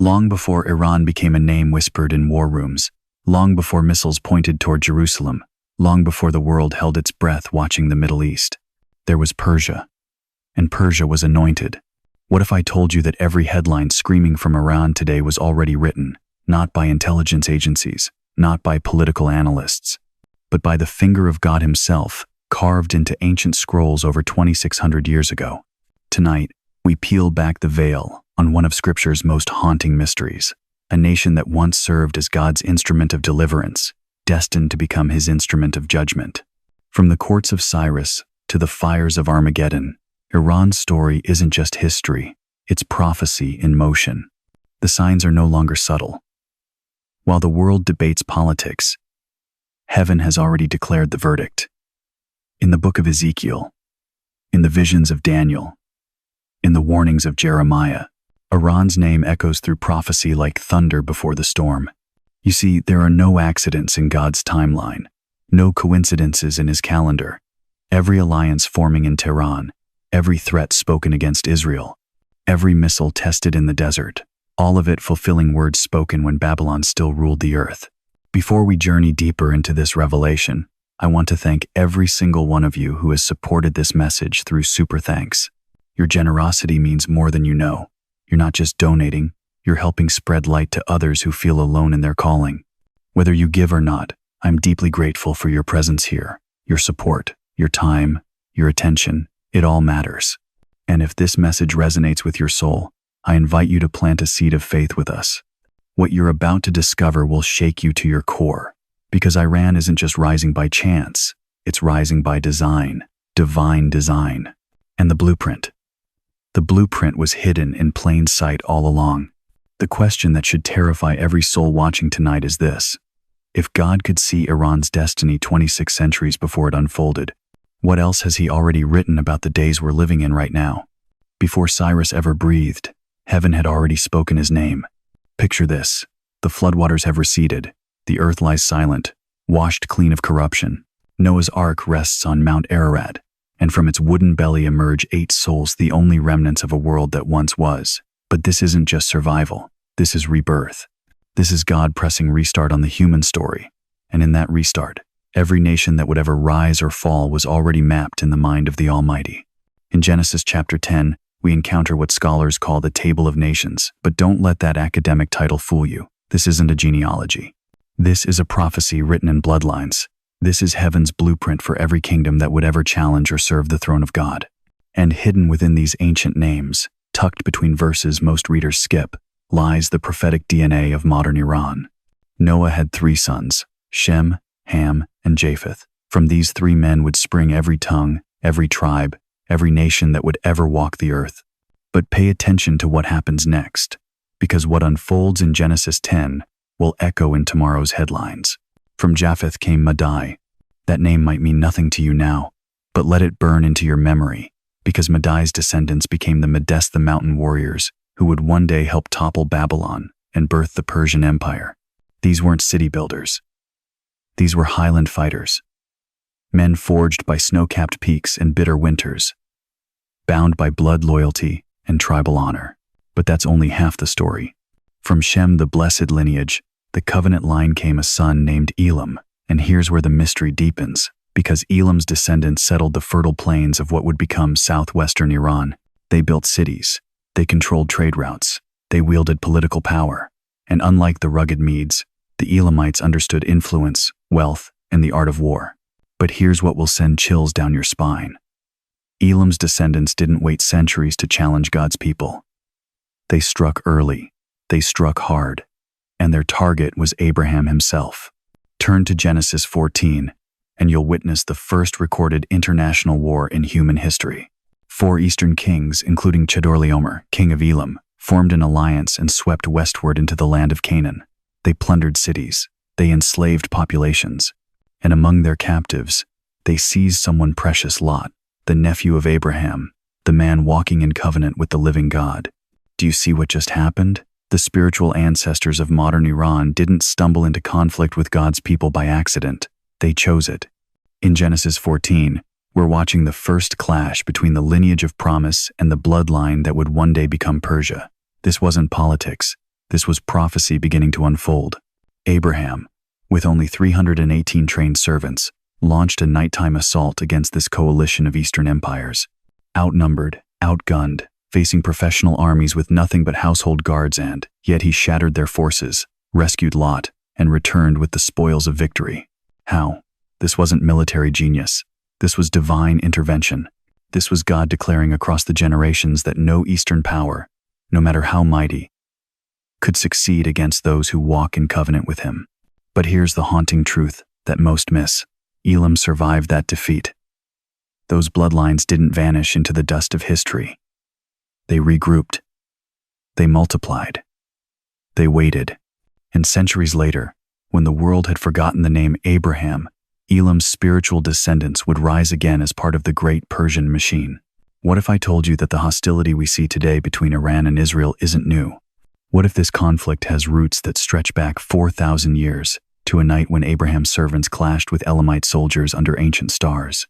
long before Iran became a name whispered in war rooms, long before missiles pointed toward Jerusalem, long before the world held its breath watching the Middle East. There was Persia, and Persia was anointed. What if I told you that every headline screaming from Iran today was already written, not by intelligence agencies, not by political analysts, but by the finger of God himself, carved into ancient scrolls over 2,600 years ago? Tonight, we peel back the veil on one of Scripture's most haunting mysteries, a nation that once served as God's instrument of deliverance, destined to become his instrument of judgment. From the courts of Cyrus to the fires of Armageddon, Iran's story isn't just history, it's prophecy in motion. The signs are no longer subtle. While the world debates politics, heaven has already declared the verdict. In the book of Ezekiel, in the visions of Daniel, in the warnings of Jeremiah, Iran's name echoes through prophecy like thunder before the storm. You see, there are no accidents in God's timeline, no coincidences in his calendar. Every alliance forming in Tehran, every threat spoken against Israel, every missile tested in the desert, all of it fulfilling words spoken when Babylon still ruled the earth. Before we journey deeper into this revelation, I want to thank every single one of you who has supported this message through super thanks. Your generosity means more than you know. You're not just donating, you're helping spread light to others who feel alone in their calling. Whether you give or not, I'm deeply grateful for your presence here, your support, your time, your attention. It all matters. And if this message resonates with your soul, I invite you to plant a seed of faith with us. What you're about to discover will shake you to your core, because Iran isn't just rising by chance, it's rising by design, divine design. And the blueprint. The blueprint was hidden in plain sight all along. The question that should terrify every soul watching tonight is this: if God could see Iran's destiny 26 centuries before it unfolded, what else has he already written about the days we're living in right now? Before Cyrus ever breathed, heaven had already spoken his name. Picture this: the floodwaters have receded, the earth lies silent, washed clean of corruption. Noah's Ark rests on Mount Ararat, and from its wooden belly emerge 8 souls, the only remnants of a world that once was. But this isn't just survival, this is rebirth. This is God pressing restart on the human story, and in that restart, every nation that would ever rise or fall was already mapped in the mind of the Almighty. In Genesis chapter 10, we encounter what scholars call the Table of Nations, but don't let that academic title fool you. This isn't a genealogy. This is a prophecy written in bloodlines. This is heaven's blueprint for every kingdom that would ever challenge or serve the throne of God. And hidden within these ancient names, tucked between verses most readers skip, lies the prophetic DNA of modern Iran. Noah had 3 sons, Shem, Ham, and Japheth. From these 3 men would spring every tongue, every tribe, every nation that would ever walk the earth. But pay attention to what happens next, because what unfolds in Genesis 10 will echo in tomorrow's headlines. From Japheth came Magi. That name might mean nothing to you now, but let it burn into your memory, because Madai's descendants became the Medes, the mountain warriors, who would one day help topple Babylon and birth the Persian Empire. These weren't city builders. These were highland fighters. Men forged by snow-capped peaks and bitter winters, bound by blood loyalty and tribal honor. But that's only half the story. From Shem, the blessed lineage, the covenant line came a son named Elam, and here's where the mystery deepens, because Elam's descendants settled the fertile plains of what would become southwestern Iran. They built cities, they controlled trade routes, they wielded political power, and unlike the rugged Medes, the Elamites understood influence, wealth, and the art of war. But here's what will send chills down your spine. Elam's descendants didn't wait centuries to challenge God's people. They struck early, they struck hard, and their target was Abraham himself. Turn to Genesis 14, and you'll witness the first recorded international war in human history. 4 eastern kings, including Chedorlaomer, king of Elam, formed an alliance and swept westward into the land of Canaan. They plundered cities, they enslaved populations, and among their captives, they seized someone precious, Lot, the nephew of Abraham, the man walking in covenant with the living God. Do you see what just happened? The spiritual ancestors of modern Iran didn't stumble into conflict with God's people by accident. They chose it. In Genesis 14, we're watching the first clash between the lineage of promise and the bloodline that would one day become Persia. This wasn't politics. This was prophecy beginning to unfold. Abraham, with only 318 trained servants, launched a nighttime assault against this coalition of Eastern empires. Outnumbered, outgunned, facing professional armies with nothing but household guards, and yet he shattered their forces, rescued Lot, and returned with the spoils of victory. How? This wasn't military genius. This was divine intervention. This was God declaring across the generations that no Eastern power, no matter how mighty, could succeed against those who walk in covenant with him. But here's the haunting truth that most miss. Elam survived that defeat. Those bloodlines didn't vanish into the dust of history. They regrouped. They multiplied. They waited. And centuries later, when the world had forgotten the name Abraham, Elam's spiritual descendants would rise again as part of the great Persian machine. What if I told you that the hostility we see today between Iran and Israel isn't new? What if this conflict has roots that stretch back 4,000 years to a night when Abraham's servants clashed with Elamite soldiers under ancient stars?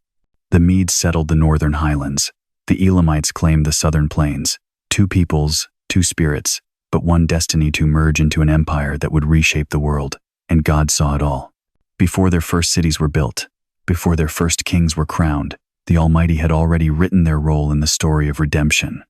The Medes settled the northern highlands. The Elamites claimed the southern plains. Two peoples, two spirits, but one destiny to merge into an empire that would reshape the world. And God saw it all. Before their first cities were built, before their first kings were crowned, the Almighty had already written their role in the story of redemption.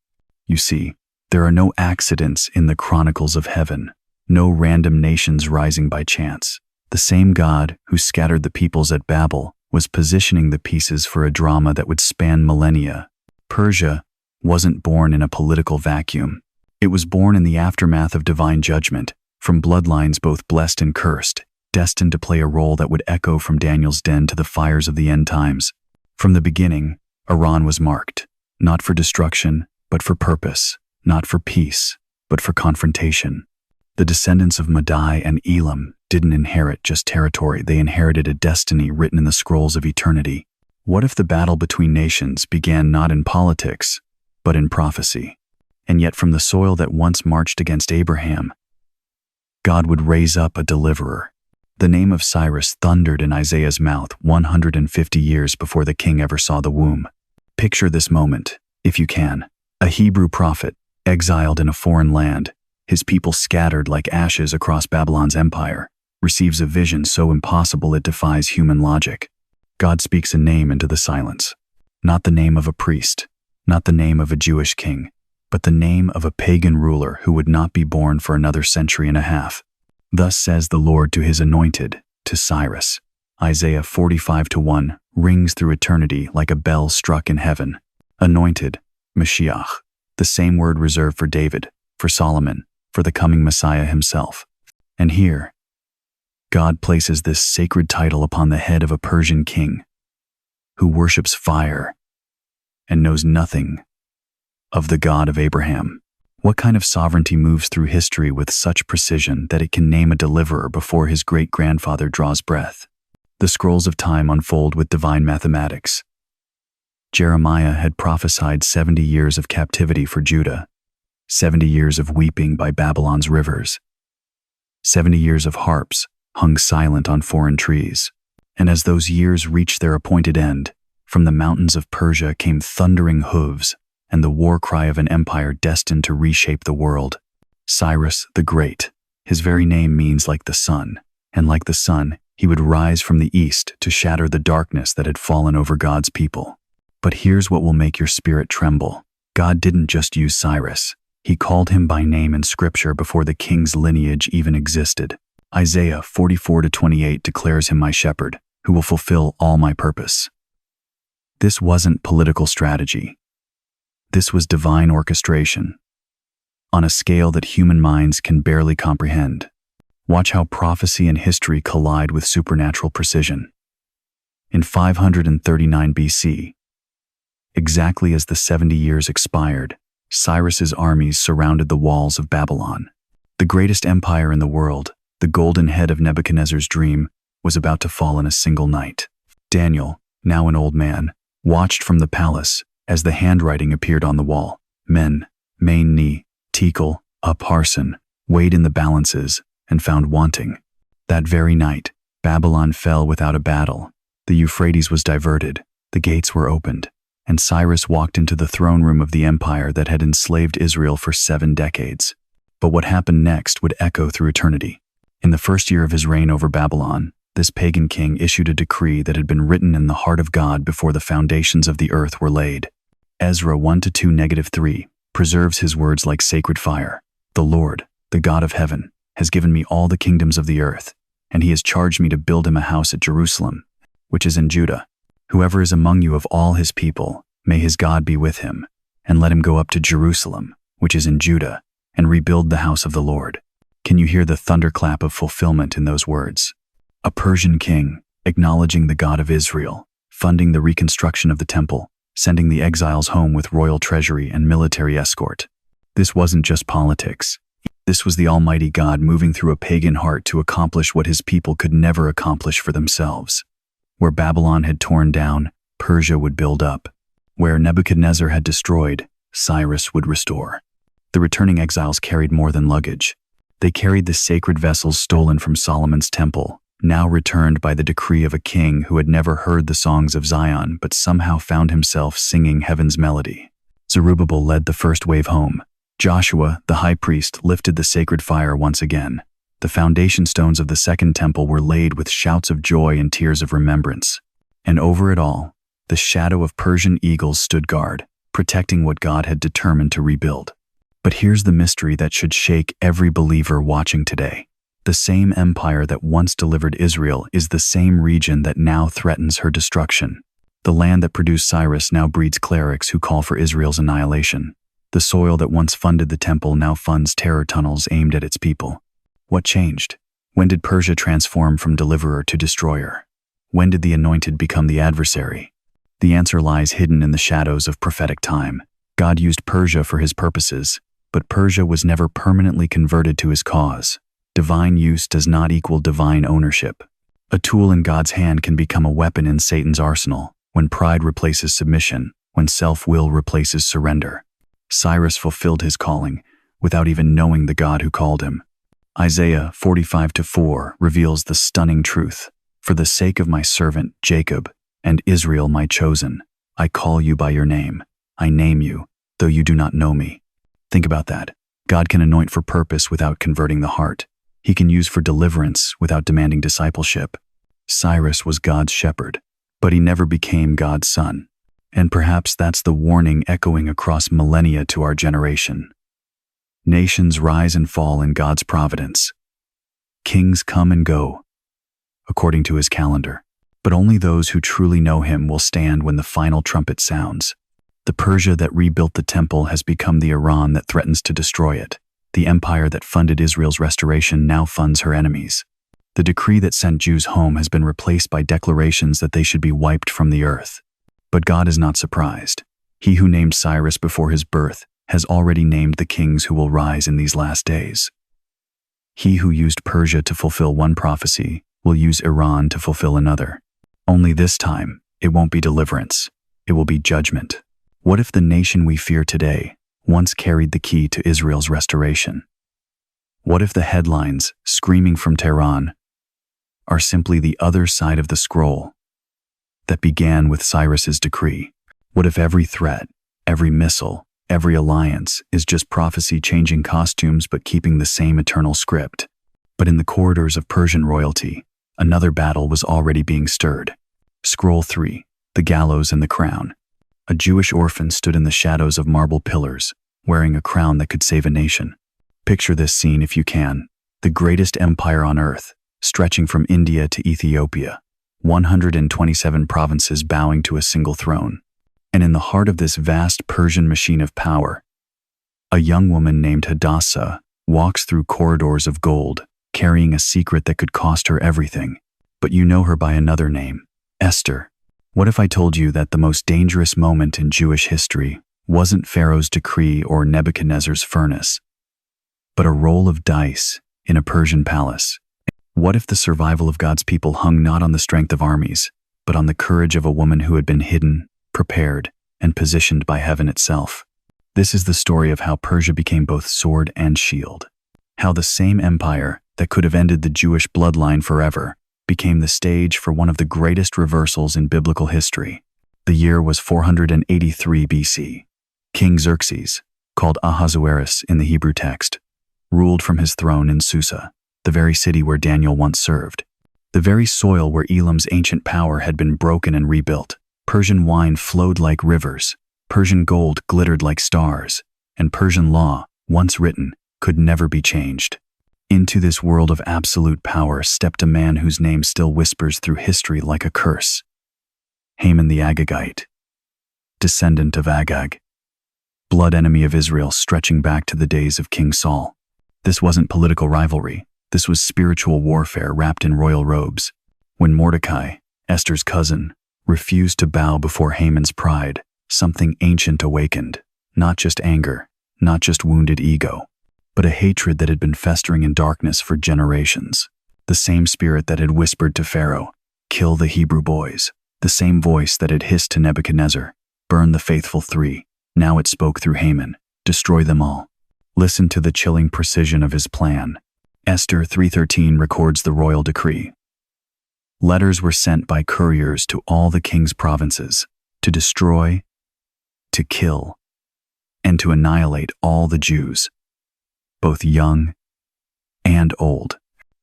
You see, there are no accidents in the Chronicles of heaven, no random nations rising by chance. The same God who scattered the peoples at Babel was positioning the pieces for a drama that would span millennia. Persia wasn't born in a political vacuum. It was born in the aftermath of divine judgment, from bloodlines both blessed and cursed, destined to play a role that would echo from Daniel's den to the fires of the end times. From the beginning, Iran was marked, not for destruction, but for purpose, not for peace, but for confrontation. The descendants of Magi and Elam didn't inherit just territory, they inherited a destiny written in the scrolls of eternity. What if the battle between nations began not in politics, but in prophecy? And yet from the soil that once marched against Abraham, God would raise up a deliverer. The name of Cyrus thundered in Isaiah's mouth 150 years before the king ever saw the womb. Picture this moment, if you can. A Hebrew prophet, exiled in a foreign land, his people scattered like ashes across Babylon's empire, receives a vision so impossible it defies human logic. God speaks a name into the silence. Not the name of a priest, not the name of a Jewish king, but the name of a pagan ruler who would not be born for another century and a half. Thus says the Lord to his anointed, to Cyrus. Isaiah 45:1 rings through eternity like a bell struck in heaven. Anointed, Mashiach, the same word reserved for David, for Solomon, for the coming Messiah himself. And here, God places this sacred title upon the head of a Persian king who worships fire and knows nothing of the God of Abraham. What kind of sovereignty moves through history with such precision that it can name a deliverer before his great-grandfather draws breath? The scrolls of time unfold with divine mathematics. Jeremiah had prophesied 70 years of captivity for Judah, 70 years of weeping by Babylon's rivers, 70 years of harps hung silent on foreign trees. And as those years reached their appointed end, from the mountains of Persia came thundering hooves and the war cry of an empire destined to reshape the world. Cyrus the Great. His very name means like the sun, and like the sun, he would rise from the east to shatter the darkness that had fallen over God's people. But here's what will make your spirit tremble. God didn't just use Cyrus. He called him by name in Scripture before the king's lineage even existed. Isaiah 44:28 declares him my shepherd, who will fulfill all my purpose. This wasn't political strategy. This was divine orchestration, on a scale that human minds can barely comprehend. Watch how prophecy and history collide with supernatural precision. In 539 BC, exactly as the 70 years expired, Cyrus's armies surrounded the walls of Babylon. The greatest empire in the world, the golden head of Nebuchadnezzar's dream, was about to fall in a single night. Daniel, now an old man, watched from the palace as the handwriting appeared on the wall. Men, main ni, tekel, upharsin, weighed in the balances and found wanting. That very night, Babylon fell without a battle. The Euphrates was diverted, the gates were opened, and Cyrus walked into the throne room of the empire that had enslaved Israel for 7 decades. But what happened next would echo through eternity. In the first year of his reign over Babylon, this pagan king issued a decree that had been written in the heart of God before the foundations of the earth were laid. Ezra 1-2-3 preserves his words like sacred fire. The Lord, the God of heaven, has given me all the kingdoms of the earth, and he has charged me to build him a house at Jerusalem, which is in Judah. Whoever is among you of all his people, may his God be with him, and let him go up to Jerusalem, which is in Judah, and rebuild the house of the Lord. Can you hear the thunderclap of fulfillment in those words? A Persian king, acknowledging the God of Israel, funding the reconstruction of the temple, sending the exiles home with royal treasury and military escort. This wasn't just politics. This was the Almighty God moving through a pagan heart to accomplish what his people could never accomplish for themselves. Where Babylon had torn down, Persia would build up. Where Nebuchadnezzar had destroyed, Cyrus would restore. The returning exiles carried more than luggage. They carried the sacred vessels stolen from Solomon's temple, now returned by the decree of a king who had never heard the songs of Zion but somehow found himself singing heaven's melody. Zerubbabel led the first wave home. Joshua, the high priest, lifted the sacred fire once again. The foundation stones of the second temple were laid with shouts of joy and tears of remembrance. And over it all, the shadow of Persian eagles stood guard, protecting what God had determined to rebuild. But here's the mystery that should shake every believer watching today. The same empire that once delivered Israel is the same region that now threatens her destruction. The land that produced Cyrus now breeds clerics who call for Israel's annihilation. The soil that once funded the temple now funds terror tunnels aimed at its people. What changed? When did Persia transform from deliverer to destroyer? When did the anointed become the adversary? The answer lies hidden in the shadows of prophetic time. God used Persia for his purposes, but Persia was never permanently converted to his cause. Divine use does not equal divine ownership. A tool in God's hand can become a weapon in Satan's arsenal when pride replaces submission, when self-will replaces surrender. Cyrus fulfilled his calling without even knowing the God who called him. Isaiah 45-4 reveals the stunning truth. For the sake of my servant Jacob and Israel my chosen, I call you by your name. I name you, though you do not know me. Think about that. God can anoint for purpose without converting the heart. He can use for deliverance without demanding discipleship. Cyrus was God's shepherd, but he never became God's son. And perhaps that's the warning echoing across millennia to our generation. Nations rise and fall in God's providence. Kings come and go, according to his calendar. But only those who truly know him will stand when the final trumpet sounds. The Persia that rebuilt the temple has become the Iran that threatens to destroy it. The empire that funded Israel's restoration now funds her enemies. The decree that sent Jews home has been replaced by declarations that they should be wiped from the earth. But God is not surprised. He who named Cyrus before his birth has already named the kings who will rise in these last days. He who used Persia to fulfill one prophecy will use Iran to fulfill another. Only this time, it won't be deliverance. It will be judgment. What if the nation we fear today once carried the key to Israel's restoration? What if the headlines screaming from Tehran are simply the other side of the scroll that began with Cyrus's decree? What if every threat, every missile, every alliance is just prophecy changing costumes but keeping the same eternal script? But in the corridors of Persian royalty, another battle was already being stirred. Scroll 3, the gallows and the crown. A Jewish orphan stood in the shadows of marble pillars, wearing a crown that could save a nation. Picture this scene if you can. The greatest empire on earth, stretching from India to Ethiopia, 127 provinces bowing to a single throne. And in the heart of this vast Persian machine of power, a young woman named Hadassah walks through corridors of gold, carrying a secret that could cost her everything. But you know her by another name, Esther. What if I told you that the most dangerous moment in Jewish history wasn't Pharaoh's decree or Nebuchadnezzar's furnace, but a roll of dice in a Persian palace? What if the survival of God's people hung not on the strength of armies, but on the courage of a woman who had been hidden, prepared, and positioned by heaven itself? This is the story of how Persia became both sword and shield. How the same empire that could have ended the Jewish bloodline forever became the stage for one of the greatest reversals in biblical history. The year was 483 BC. King Xerxes, called Ahasuerus in the Hebrew text, ruled from his throne in Susa, the very city where Daniel once served. The very soil where Elam's ancient power had been broken and rebuilt. Persian wine flowed like rivers, Persian gold glittered like stars, and Persian law, once written, could never be changed. Into this world of absolute power stepped a man whose name still whispers through history like a curse. Haman the Agagite, descendant of Agag, blood enemy of Israel stretching back to the days of King Saul. This wasn't political rivalry. This was spiritual warfare wrapped in royal robes. When Mordecai, Esther's cousin, refused to bow before Haman's pride, something ancient awakened. Not just anger, not just wounded ego, but a hatred that had been festering in darkness for generations. The same spirit that had whispered to Pharaoh, "Kill the Hebrew boys." The same voice that had hissed to Nebuchadnezzar, "Burn the faithful three." Now it spoke through Haman, "Destroy them all." Listen to the chilling precision of his plan. Esther 3:13 records the royal decree. Letters were sent by couriers to all the king's provinces to destroy, to kill, and to annihilate all the Jews, both young and old,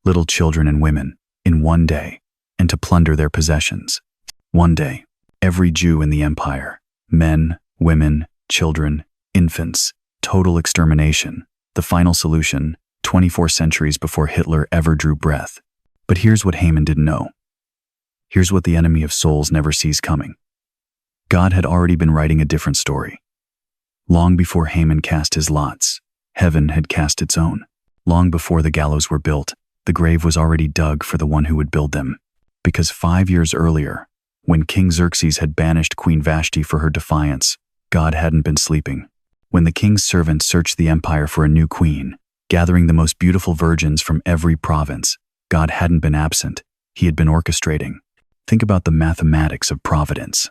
little children and women, in one day, and to plunder their possessions. One day, every Jew in the empire, men, women, children, infants, total extermination, the final solution, 24 centuries before Hitler ever drew breath. But here's what Haman didn't know. Here's what the enemy of souls never sees coming. God had already been writing a different story. Long before Haman cast his lots, heaven had cast its own. Long before the gallows were built, the grave was already dug for the one who would build them. Because 5 years earlier, when King Xerxes had banished Queen Vashti for her defiance, God hadn't been sleeping. When the king's servants searched the empire for a new queen, gathering the most beautiful virgins from every province, God hadn't been absent. He had been orchestrating. Think about the mathematics of providence.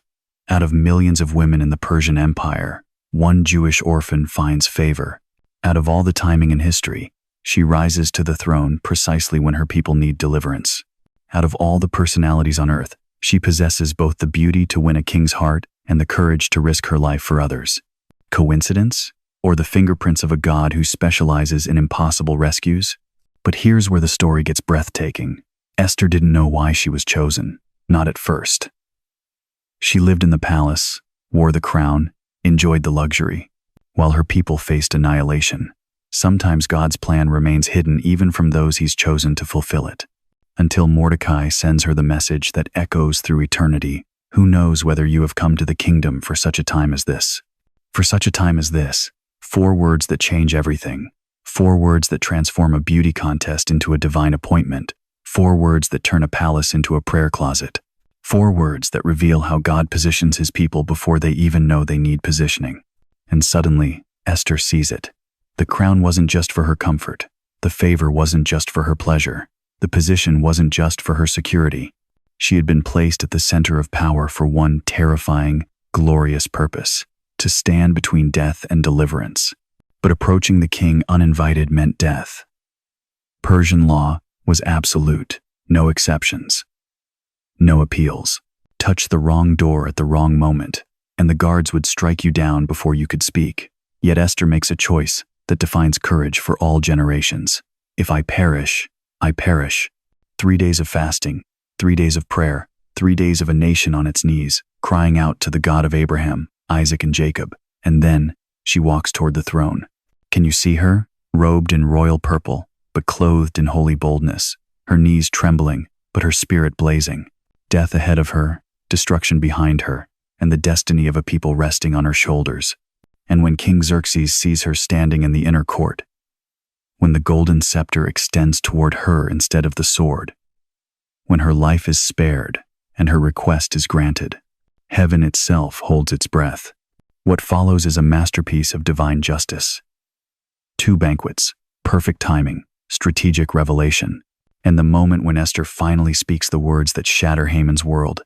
Out of millions of women in the Persian Empire, one Jewish orphan finds favor. Out of all the timing in history, she rises to the throne precisely when her people need deliverance. Out of all the personalities on earth, she possesses both the beauty to win a king's heart and the courage to risk her life for others. Coincidence? Or the fingerprints of a God who specializes in impossible rescues? But here's where the story gets breathtaking. Esther didn't know why she was chosen. Not at first. She lived in the palace, wore the crown, enjoyed the luxury, while her people faced annihilation. Sometimes God's plan remains hidden even from those he's chosen to fulfill it. Until Mordecai sends her the message that echoes through eternity, "Who knows whether you have come to the kingdom for such a time as this?" For such a time as this. 4 words that change everything. 4 words that transform a beauty contest into a divine appointment. 4 words that turn a palace into a prayer closet. 4 words that reveal how God positions his people before they even know they need positioning. And suddenly, Esther sees it. The crown wasn't just for her comfort. The favor wasn't just for her pleasure. The position wasn't just for her security. She had been placed at the center of power for one terrifying, glorious purpose: to stand between death and deliverance. But approaching the king uninvited meant death. Persian law was absolute, no exceptions, no appeals. Touch the wrong door at the wrong moment, and the guards would strike you down before you could speak. Yet Esther makes a choice that defines courage for all generations. If I perish, I perish. 3 days of fasting, 3 days of prayer, 3 days of a nation on its knees, crying out to the God of Abraham, Isaac, and Jacob. And then she walks toward the throne. Can you see her? Robed in royal purple, but clothed in holy boldness, her knees trembling, but her spirit blazing. Death ahead of her, destruction behind her, and the destiny of a people resting on her shoulders. And when King Xerxes sees her standing in the inner court, when the golden scepter extends toward her instead of the sword, when her life is spared and her request is granted, heaven itself holds its breath. What follows is a masterpiece of divine justice. 2 banquets, perfect timing, strategic revelation, and the moment when Esther finally speaks the words that shatter Haman's world.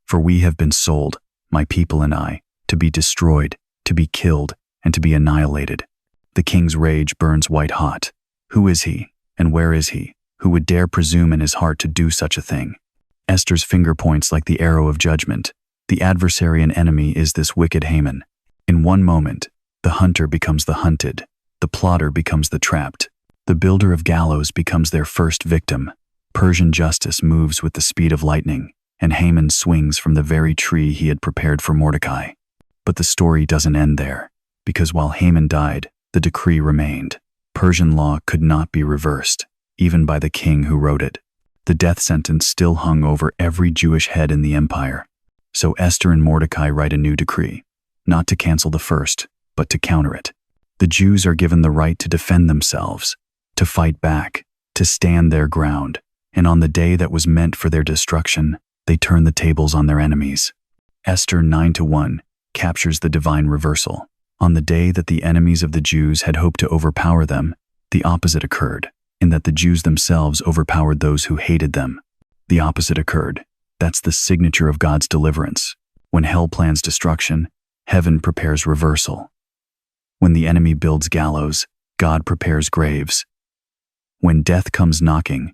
For we have been sold, my people and I, to be destroyed, to be killed, and to be annihilated. The king's rage burns white hot. Who is he, and where is he, who would dare presume in his heart to do such a thing? Esther's finger points like the arrow of judgment. The adversary and enemy is this wicked Haman. In one moment, the hunter becomes the hunted, the plotter becomes the trapped, The builder of gallows becomes their first victim. Persian justice moves with the speed of lightning, and Haman swings from the very tree he had prepared for Mordecai. But the story doesn't end there, because while Haman died, the decree remained. Persian law could not be reversed, even by the king who wrote it. The death sentence still hung over every Jewish head in the empire. So Esther and Mordecai write a new decree, not to cancel the first, but to counter it. The Jews are given the right to defend themselves, to fight back, to stand their ground, and on the day that was meant for their destruction, they turn the tables on their enemies. Esther 9:1 captures the divine reversal. On the day that the enemies of the Jews had hoped to overpower them, the opposite occurred, in that the Jews themselves overpowered those who hated them. The opposite occurred. That's the signature of God's deliverance. When hell plans destruction, heaven prepares reversal. When the enemy builds gallows, God prepares graves. When death comes knocking,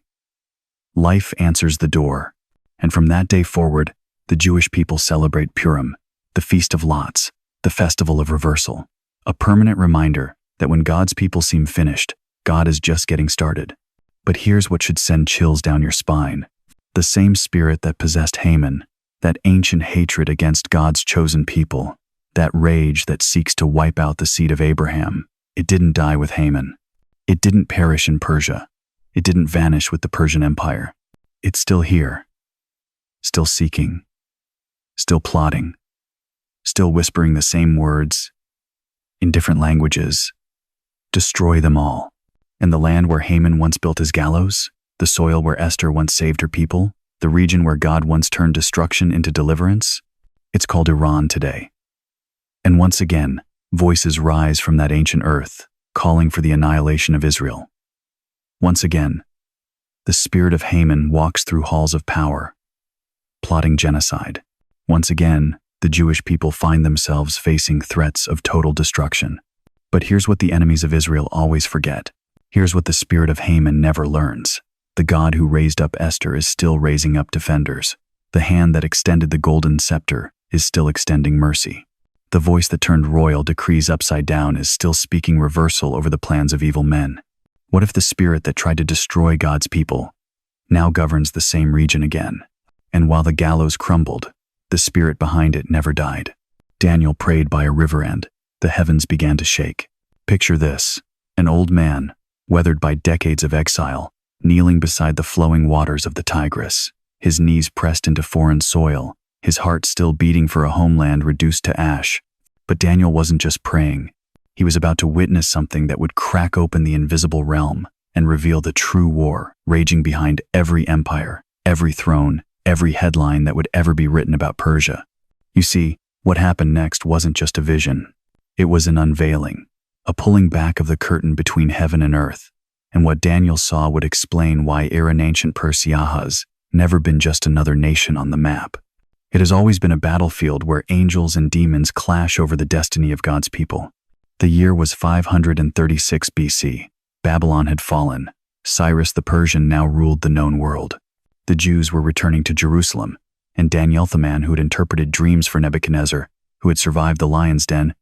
life answers the door. And from that day forward, the Jewish people celebrate Purim, the Feast of Lots, the festival of reversal, a permanent reminder that when God's people seem finished, God is just getting started. But here's what should send chills down your spine. The same spirit that possessed Haman, that ancient hatred against God's chosen people, that rage that seeks to wipe out the seed of Abraham, it didn't die with Haman. It didn't perish in Persia. It didn't vanish with the Persian Empire. It's still here, still seeking, still plotting, still whispering the same words in different languages. Destroy them all. And the land where Haman once built his gallows, the soil where Esther once saved her people, the region where God once turned destruction into deliverance, it's called Iran today. And once again, voices rise from that ancient earth, calling for the annihilation of Israel. Once again, the spirit of Haman walks through halls of power, plotting genocide. Once again, the Jewish people find themselves facing threats of total destruction. But here's what the enemies of Israel always forget. Here's what the spirit of Haman never learns. The God who raised up Esther is still raising up defenders. The hand that extended the golden scepter is still extending mercy. The voice that turned royal decrees upside down is still speaking reversal over the plans of evil men. What if the spirit that tried to destroy God's people now governs the same region again? And while the gallows crumbled, the spirit behind it never died. Daniel prayed by a river and the heavens began to shake. Picture this, an old man, weathered by decades of exile, kneeling beside the flowing waters of the Tigris, his knees pressed into foreign soil, his heart still beating for a homeland reduced to ash. But Daniel wasn't just praying. He was about to witness something that would crack open the invisible realm and reveal the true war raging behind every empire, every throne, every headline that would ever be written about Persia. You see, what happened next wasn't just a vision. It was an unveiling, a pulling back of the curtain between heaven and earth. And what Daniel saw would explain why Iran ancient Persia has never been just another nation on the map. It has always been a battlefield where angels and demons clash over the destiny of God's people. The year was 536 BC. Babylon had fallen. Cyrus the Persian now ruled the known world. The Jews were returning to Jerusalem, and Daniel, the man who had interpreted dreams for Nebuchadnezzar, who had survived the lion's den,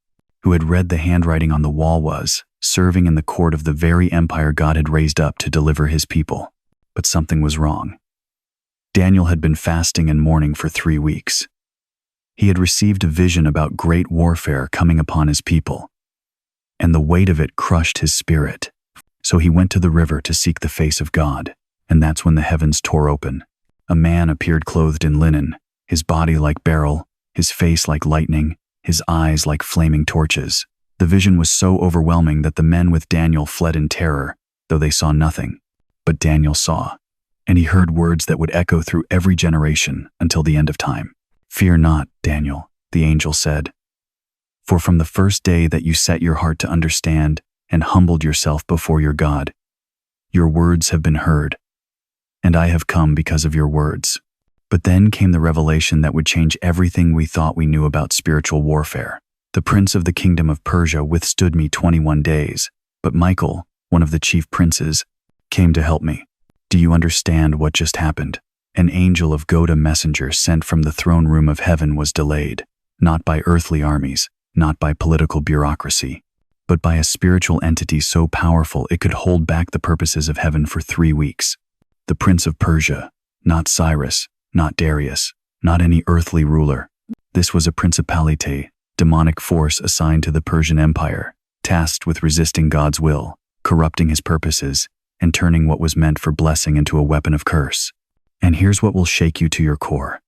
who had read the handwriting on the wall, was serving in the court of the very empire God had raised up to deliver his people. But something was wrong. Daniel had been fasting and mourning for 3 weeks. He had received a vision about great warfare coming upon his people, and the weight of it crushed his spirit. So he went to the river to seek the face of God, and that's when the heavens tore open. A man appeared clothed in linen, his body like beryl, his face like lightning, his eyes like flaming torches. The vision was so overwhelming that the men with Daniel fled in terror, though they saw nothing. But Daniel saw, and he heard words that would echo through every generation until the end of time. "Fear not, Daniel," the angel said, "for from the first day that you set your heart to understand and humbled yourself before your God, your words have been heard, and I have come because of your words." But then came the revelation that would change everything we thought we knew about spiritual warfare. The prince of the kingdom of Persia withstood me 21 days, but Michael, one of the chief princes, came to help me. Do you understand what just happened? An angel of God, a messenger sent from the throne room of heaven, was delayed, not by earthly armies, not by political bureaucracy, but by a spiritual entity so powerful it could hold back the purposes of heaven for 3 weeks. The Prince of Persia, not Cyrus, not Darius, not any earthly ruler. This was a principality, demonic force assigned to the Persian Empire, tasked with resisting God's will, corrupting his purposes, and turning what was meant for blessing into a weapon of curse. And here's what will shake you to your core.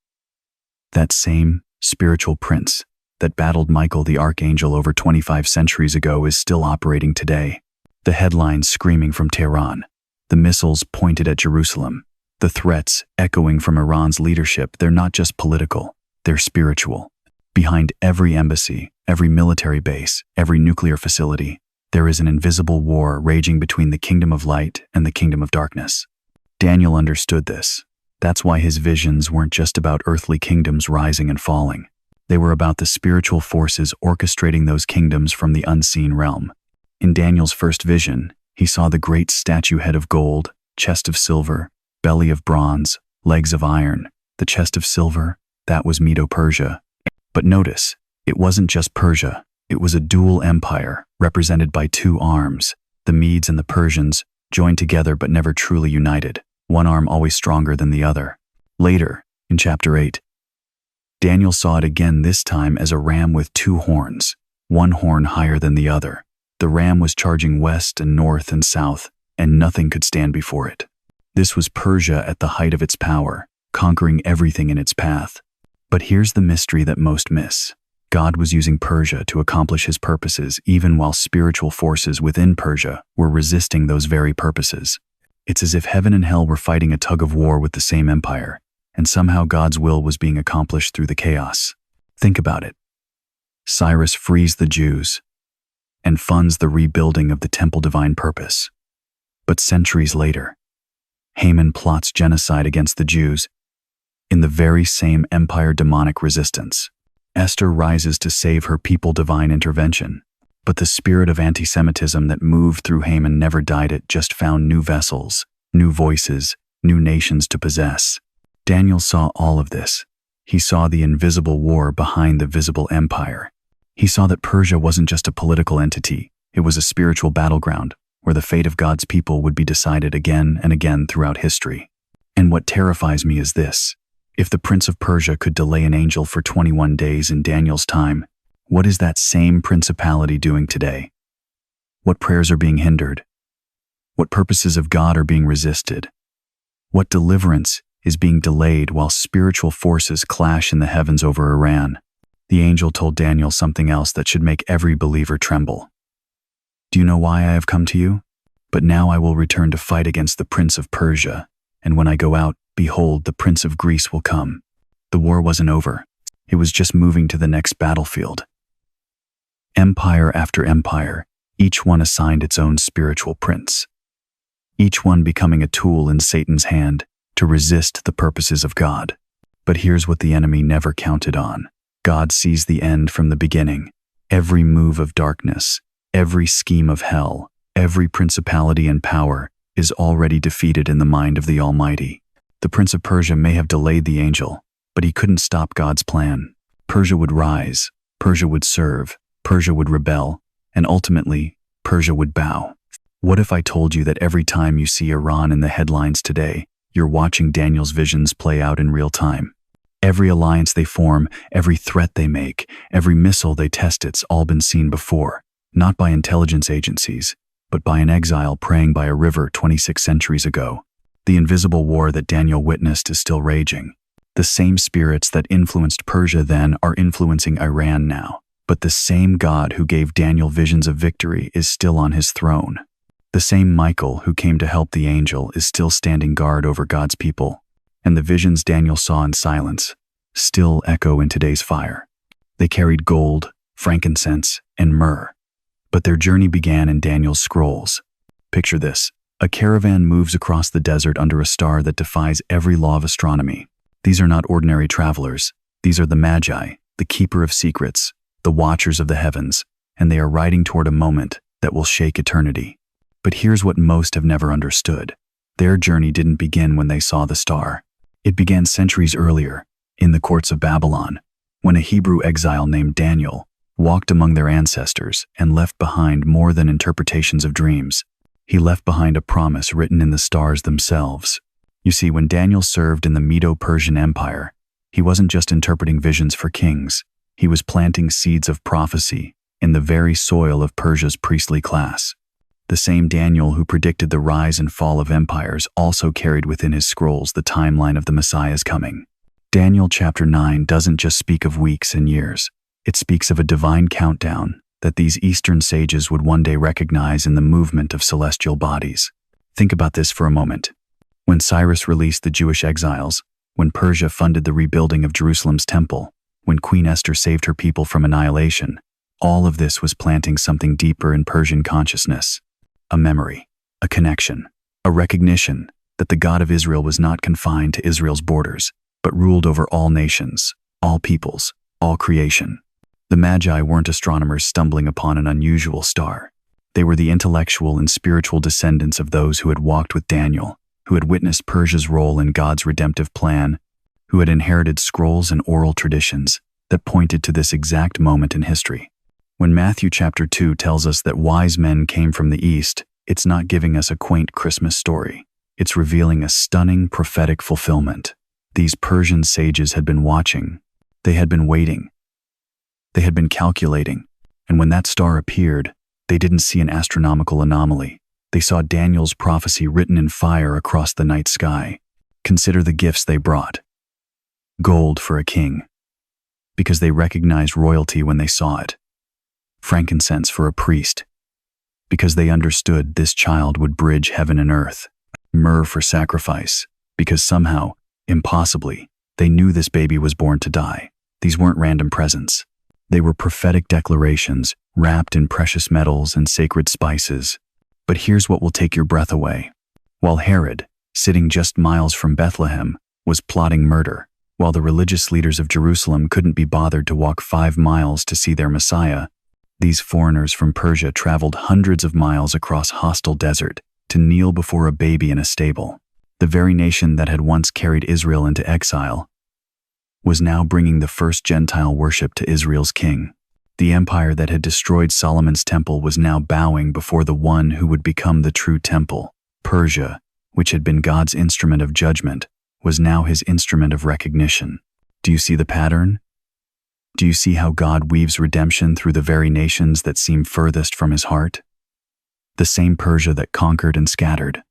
That same spiritual prince that battled Michael the archangel over 25 centuries ago is still operating today. The headlines screaming from Tehran, the missiles pointed at Jerusalem, the threats echoing from Iran's leadership, they're not just political, they're spiritual. Behind every embassy, every military base, every nuclear facility, there is an invisible war raging between the kingdom of light and the kingdom of darkness. Daniel understood this. That's why his visions weren't just about earthly kingdoms rising and falling. They were about the spiritual forces orchestrating those kingdoms from the unseen realm. In Daniel's first vision, he saw the great statue head of gold, chest of silver, belly of bronze, legs of iron. The chest of silver, that was Medo-Persia. But notice, it wasn't just Persia. It was a dual empire represented by 2 arms, the Medes and the Persians, joined together but never truly united, one arm always stronger than the other. Later, in chapter 8, Daniel saw it again, this time as a ram with 2 horns, one horn higher than the other. The ram was charging west and north and south, and nothing could stand before it. This was Persia at the height of its power, conquering everything in its path. But here's the mystery that most miss. God was using Persia to accomplish his purposes even while spiritual forces within Persia were resisting those very purposes. It's as if heaven and hell were fighting a tug of war with the same empire, and somehow God's will was being accomplished through the chaos. Think about it. Cyrus frees the Jews and funds the rebuilding of the temple divine purpose. But centuries later, Haman plots genocide against the Jews in the very same empire demonic resistance. Esther rises to save her people divine intervention. But the spirit of anti-Semitism that moved through Haman never died, it just found new vessels, new voices, new nations to possess. Daniel saw all of this. He saw the invisible war behind the visible empire. He saw that Persia wasn't just a political entity, it was a spiritual battleground where the fate of God's people would be decided again and again throughout history. And what terrifies me is this. If the Prince of Persia could delay an angel for 21 days in Daniel's time, what is that same principality doing today? What prayers are being hindered? What purposes of God are being resisted? What deliverance is being delayed while spiritual forces clash in the heavens over Iran? The angel told Daniel something else that should make every believer tremble. Do you know why I have come to you? But now I will return to fight against the Prince of Persia, and when I go out, behold, the Prince of Greece will come. The war wasn't over. It was just moving to the next battlefield. Empire after empire, each one assigned its own spiritual prince. Each one becoming a tool in Satan's hand to resist the purposes of God. But here's what the enemy never counted on. God sees the end from the beginning. Every move of darkness, every scheme of hell, every principality and power is already defeated in the mind of the Almighty. The Prince of Persia may have delayed the angel, but he couldn't stop God's plan. Persia would rise, Persia would serve, Persia would rebel, and ultimately, Persia would bow. What if I told you that every time you see Iran in the headlines today, you're watching Daniel's visions play out in real time? Every alliance they form, every threat they make, every missile they test, it's all been seen before, not by intelligence agencies, but by an exile praying by a river 26 centuries ago. The invisible war that Daniel witnessed is still raging. The same spirits that influenced Persia then are influencing Iran now. But the same God who gave Daniel visions of victory is still on his throne. The same Michael who came to help the angel is still standing guard over God's people. And the visions Daniel saw in silence still echo in today's fire. They carried gold, frankincense, and myrrh. But their journey began in Daniel's scrolls. Picture this. A caravan moves across the desert under a star that defies every law of astronomy. These are not ordinary travelers. These are the Magi, the keeper of secrets, the watchers of the heavens, and they are riding toward a moment that will shake eternity. But here's what most have never understood. Their journey didn't begin when they saw the star. It began centuries earlier, in the courts of Babylon, when a Hebrew exile named Daniel walked among their ancestors, and left behind more than interpretations of dreams. He left behind a promise written in the stars themselves. You see, when Daniel served in the Medo-Persian Empire, he wasn't just interpreting visions for kings. He was planting seeds of prophecy in the very soil of Persia's priestly class. The same Daniel who predicted the rise and fall of empires also carried within his scrolls the timeline of the Messiah's coming. Daniel chapter 9 doesn't just speak of weeks and years. It speaks of a divine countdown that these Eastern sages would one day recognize in the movement of celestial bodies. Think about this for a moment. When Cyrus released the Jewish exiles, when Persia funded the rebuilding of Jerusalem's temple, when Queen Esther saved her people from annihilation, all of this was planting something deeper in Persian consciousness. A memory, a connection, a recognition that the God of Israel was not confined to Israel's borders, but ruled over all nations, all peoples, all creation. The Magi weren't astronomers stumbling upon an unusual star. They were the intellectual and spiritual descendants of those who had walked with Daniel, who had witnessed Persia's role in God's redemptive plan, who had inherited scrolls and oral traditions that pointed to this exact moment in history. When Matthew chapter 2 tells us that wise men came from the east, it's not giving us a quaint Christmas story. It's revealing a stunning prophetic fulfillment. These Persian sages had been watching. They had been waiting. They had been calculating. And when that star appeared, they didn't see an astronomical anomaly. They saw Daniel's prophecy written in fire across the night sky. Consider the gifts they brought. Gold for a king, because they recognized royalty when they saw it. Frankincense for a priest, because they understood this child would bridge heaven and earth. Myrrh for sacrifice, because somehow, impossibly, they knew this baby was born to die. These weren't random presents. They were prophetic declarations wrapped in precious metals and sacred spices. But here's what will take your breath away. While Herod, sitting just miles from Bethlehem, was plotting murder, while the religious leaders of Jerusalem couldn't be bothered to walk 5 miles to see their Messiah, these foreigners from Persia traveled hundreds of miles across hostile desert to kneel before a baby in a stable. The very nation that had once carried Israel into exile was now bringing the first Gentile worship to Israel's king. The empire that had destroyed Solomon's temple was now bowing before the one who would become the true temple. Persia, which had been God's instrument of judgment, was now his instrument of recognition. Do you see the pattern? Do you see how God weaves redemption through the very nations that seem furthest from his heart? The same Persia that conquered and scattered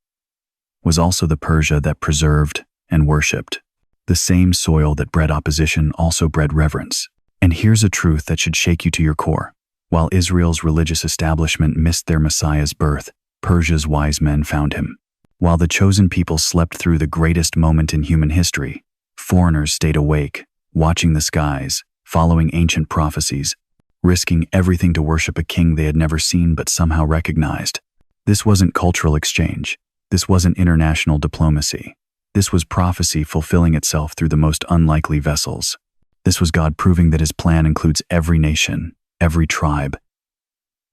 was also the Persia that preserved and worshipped. The same soil that bred opposition also bred reverence. And here's a truth that should shake you to your core. While Israel's religious establishment missed their Messiah's birth, Persia's wise men found him. While the chosen people slept through the greatest moment in human history, foreigners stayed awake, watching the skies, following ancient prophecies, risking everything to worship a king they had never seen but somehow recognized. This wasn't cultural exchange. This wasn't international diplomacy. This was prophecy fulfilling itself through the most unlikely vessels. This was God proving that his plan includes every nation, every tribe,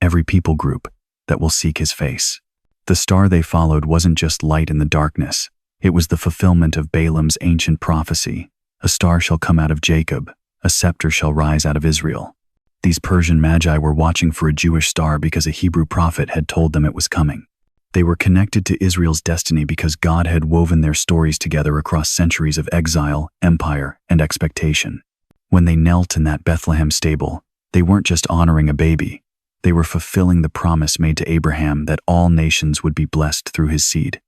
every people group that will seek his face. The star they followed wasn't just light in the darkness. It was the fulfillment of Balaam's ancient prophecy. A star shall come out of Jacob, a scepter shall rise out of Israel. These Persian magi were watching for a Jewish star because a Hebrew prophet had told them it was coming. They were connected to Israel's destiny because God had woven their stories together across centuries of exile, empire, and expectation. When they knelt in that Bethlehem stable, they weren't just honoring a baby. They were fulfilling the promise made to Abraham that all nations would be blessed through his seed.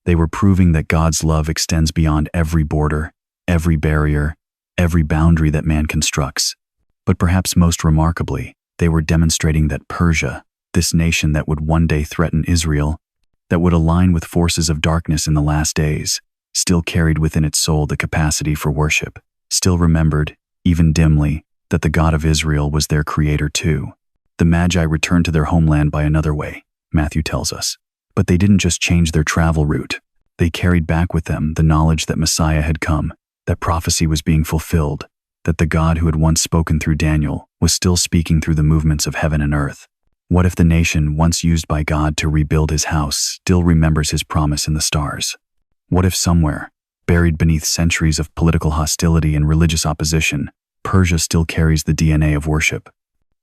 They were proving that God's love extends beyond every border, every barrier, every boundary that man constructs. But perhaps most remarkably, they were demonstrating that Persia, this nation that would one day threaten Israel, that would align with forces of darkness in the last days, still carried within its soul the capacity for worship, still remembered, even dimly, that the God of Israel was their creator too. The Magi returned to their homeland by another way, Matthew tells us. But they didn't just change their travel route. They carried back with them the knowledge that Messiah had come, that prophecy was being fulfilled, that the God who had once spoken through Daniel was still speaking through the movements of heaven and earth. What if the nation once used by God to rebuild his house still remembers his promise in the stars? What if somewhere, buried beneath centuries of political hostility and religious opposition, Persia still carries the DNA of worship?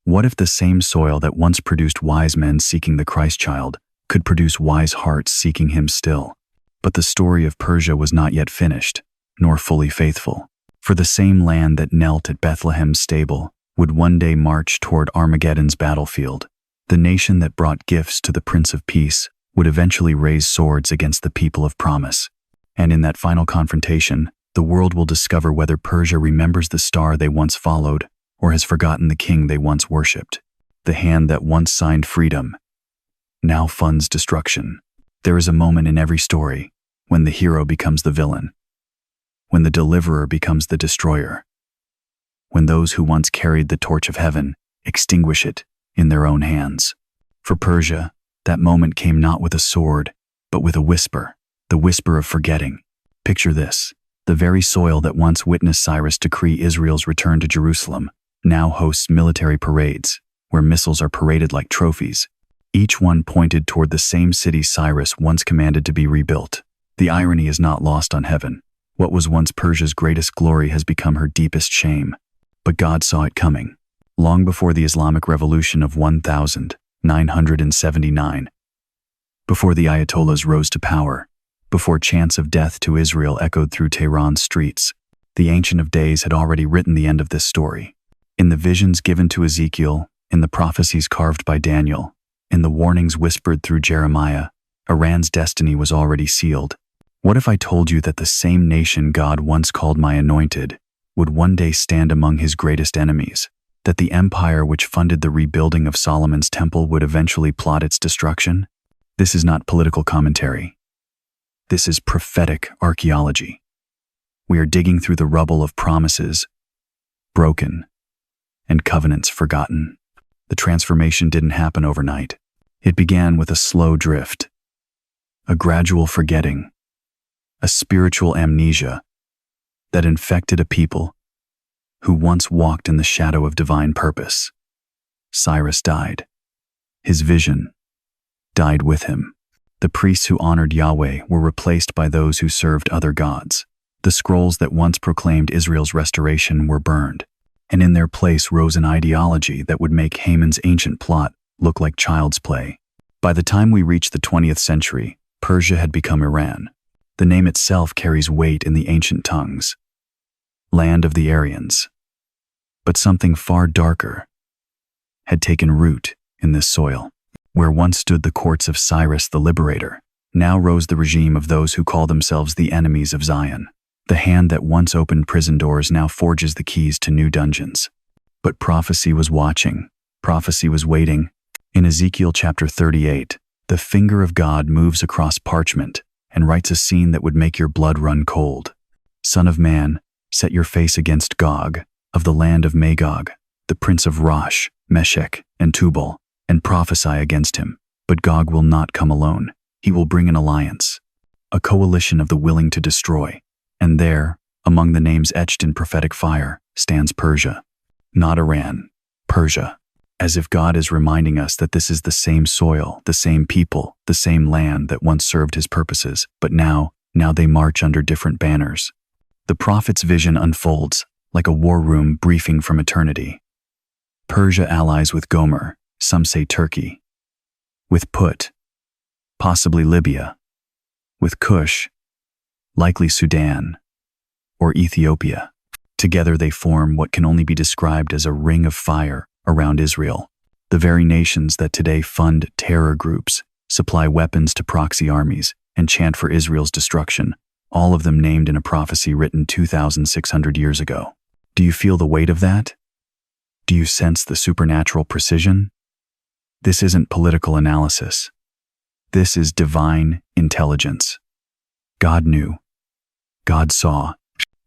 What if the same soil that once produced wise men seeking the Christ child could produce wise hearts seeking him still? But the story of Persia was not yet finished, nor fully faithful. For the same land that knelt at Bethlehem's stable would one day march toward Armageddon's battlefield. The nation that brought gifts to the Prince of Peace would eventually raise swords against the people of promise. And in that final confrontation, the world will discover whether Persia remembers the star they once followed or has forgotten the king they once worshipped. The hand that once signed freedom now funds destruction. There is a moment in every story when the hero becomes the villain, when the deliverer becomes the destroyer, when those who once carried the torch of heaven extinguish it in their own hands. For Persia, that moment came not with a sword, but with a whisper, the whisper of forgetting. Picture this: the very soil that once witnessed Cyrus decree Israel's return to Jerusalem now hosts military parades, where missiles are paraded like trophies, each one pointed toward the same city Cyrus once commanded to be rebuilt. The irony is not lost on heaven. What was once Persia's greatest glory has become her deepest shame. But God saw it coming. Long before the Islamic Revolution of 1979, before the Ayatollahs rose to power, before chants of death to Israel echoed through Tehran's streets, the Ancient of Days had already written the end of this story. In the visions given to Ezekiel, in the prophecies carved by Daniel, in the warnings whispered through Jeremiah, Iran's destiny was already sealed. What if I told you that the same nation God once called my anointed would one day stand among his greatest enemies, that the empire which funded the rebuilding of Solomon's temple would eventually plot its destruction? This is not political commentary. This is prophetic archaeology. We are digging through the rubble of promises broken and covenants forgotten. The transformation didn't happen overnight. It began with a slow drift, a gradual forgetting, a spiritual amnesia that infected a people who once walked in the shadow of divine purpose. Cyrus died. His vision died with him. The priests who honored Yahweh were replaced by those who served other gods. The scrolls that once proclaimed Israel's restoration were burned, and in their place rose an ideology that would make Haman's ancient plot look like child's play. By the time we reached the 20th century, Persia had become Iran. The name itself carries weight in the ancient tongues. Land of the Aryans. But something far darker had taken root in this soil. Where once stood the courts of Cyrus the Liberator, now rose the regime of those who call themselves the enemies of Zion. The hand that once opened prison doors now forges the keys to new dungeons. But prophecy was watching. Prophecy was waiting. In Ezekiel chapter 38, the finger of God moves across parchment and writes a scene that would make your blood run cold. Son of man, set your face against Gog, of the land of Magog, the prince of Rosh, Meshech, and Tubal, and prophesy against him. But Gog will not come alone. He will bring an alliance, a coalition of the willing to destroy. And there, among the names etched in prophetic fire, stands Persia. Not Iran, Persia. As if God is reminding us that this is the same soil, the same people, the same land that once served his purposes, but now they march under different banners. The prophet's vision unfolds like a war room briefing from eternity. Persia allies with Gomer, some say Turkey, with Put, possibly Libya, with Cush, likely Sudan, or Ethiopia. Together they form what can only be described as a ring of fire around Israel. The very nations that today fund terror groups, supply weapons to proxy armies, and chant for Israel's destruction, all of them named in a prophecy written 2,600 years ago. Do you feel the weight of that? Do you sense the supernatural precision? This isn't political analysis. This is divine intelligence. God knew. God saw.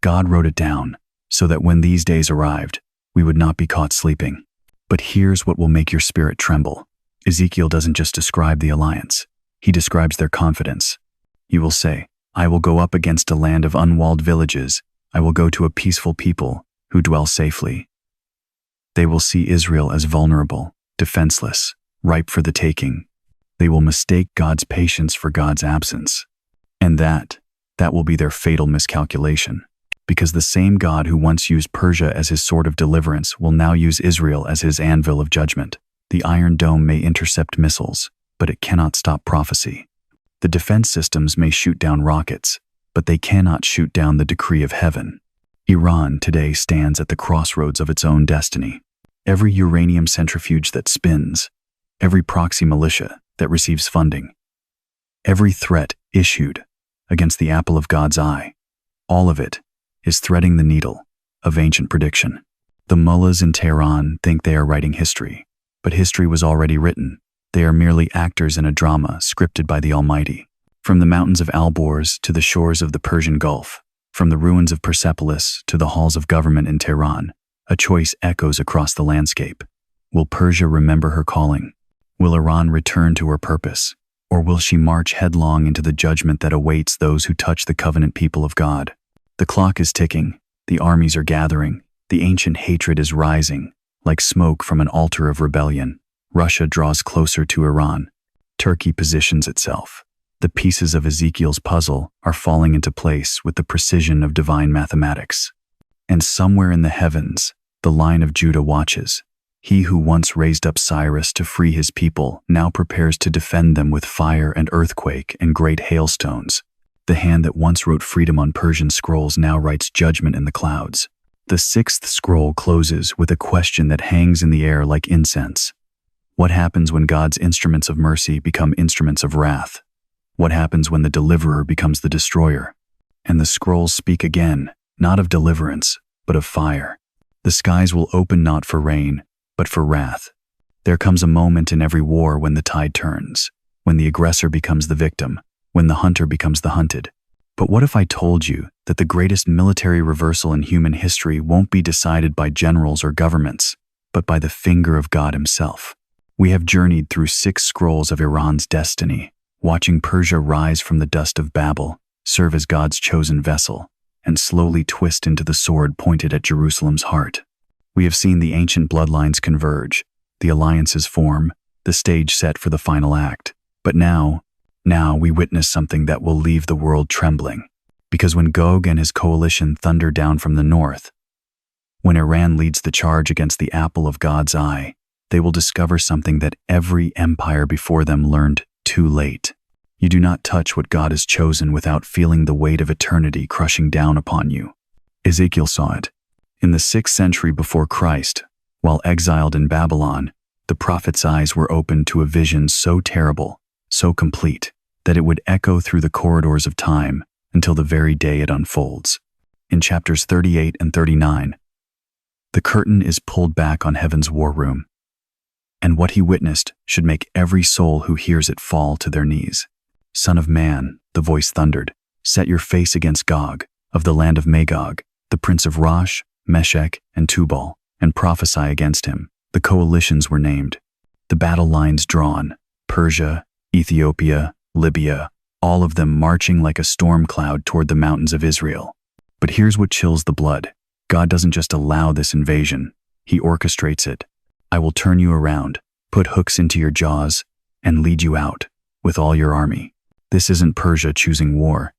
God wrote it down so that when these days arrived, we would not be caught sleeping. But here's what will make your spirit tremble. Ezekiel doesn't just describe the alliance. He describes their confidence. You will say, I will go up against a land of unwalled villages. I will go to a peaceful people who dwell safely. They will see Israel as vulnerable, defenseless, ripe for the taking. They will mistake God's patience for God's absence. And that will be their fatal miscalculation. because the same God who once used Persia as his sword of deliverance will now use Israel as his anvil of judgment. The Iron Dome may intercept missiles, but it cannot stop prophecy. The defense systems may shoot down rockets, but they cannot shoot down the decree of heaven. Iran today stands at the crossroads of its own destiny. Every uranium centrifuge that spins, every proxy militia that receives funding, every threat issued against the apple of God's eye, all of it is threading the needle of ancient prediction. The mullahs in Tehran think they are writing history, but history was already written. They are merely actors in a drama scripted by the Almighty. From the mountains of Alborz to the shores of the Persian Gulf, from the ruins of Persepolis to the halls of government in Tehran, a choice echoes across the landscape. Will Persia remember her calling? Will Iran return to her purpose? Or will she march headlong into the judgment that awaits those who touch the covenant people of God? The clock is ticking, the armies are gathering, the ancient hatred is rising, like smoke from an altar of rebellion. Russia draws closer to Iran. Turkey positions itself. The pieces of Ezekiel's puzzle are falling into place with the precision of divine mathematics. And somewhere in the heavens, the line of Judah watches. He who once raised up Cyrus to free his people now prepares to defend them with fire and earthquake and great hailstones. The hand that once wrote freedom on Persian scrolls now writes judgment in the clouds. The sixth scroll closes with a question that hangs in the air like incense. What happens when God's instruments of mercy become instruments of wrath? What happens when the deliverer becomes the destroyer? And the scrolls speak again, not of deliverance, but of fire. The skies will open not for rain, but for wrath. There comes a moment in every war when the tide turns, when the aggressor becomes the victim, when the hunter becomes the hunted. But what if I told you that the greatest military reversal in human history won't be decided by generals or governments, but by the finger of God himself? We have journeyed through 6 scrolls of Iran's destiny, watching Persia rise from the dust of Babel, serve as God's chosen vessel, and slowly twist into the sword pointed at Jerusalem's heart. We have seen the ancient bloodlines converge, the alliances form, the stage set for the final act. But now we witness something that will leave the world trembling. Because when Gog and his coalition thunder down from the north, when Iran leads the charge against the apple of God's eye, they will discover something that every empire before them learned too late. You do not touch what God has chosen without feeling the weight of eternity crushing down upon you. Ezekiel saw it. In the 6th century before Christ, while exiled in Babylon, the prophet's eyes were opened to a vision so terrible, so complete, that it would echo through the corridors of time until the very day it unfolds. In chapters 38 and 39, the curtain is pulled back on heaven's war room, and what he witnessed should make every soul who hears it fall to their knees. Son of man, the voice thundered, set your face against Gog, of the land of Magog, the prince of Rosh, Meshech, and Tubal, and prophesy against him. The coalitions were named, the battle lines drawn, Persia, Ethiopia, Libya, all of them marching like a storm cloud toward the mountains of Israel. But here's what chills the blood. God doesn't just allow this invasion, he orchestrates it. I will turn you around, put hooks into your jaws, and lead you out with all your army. This isn't Persia choosing war.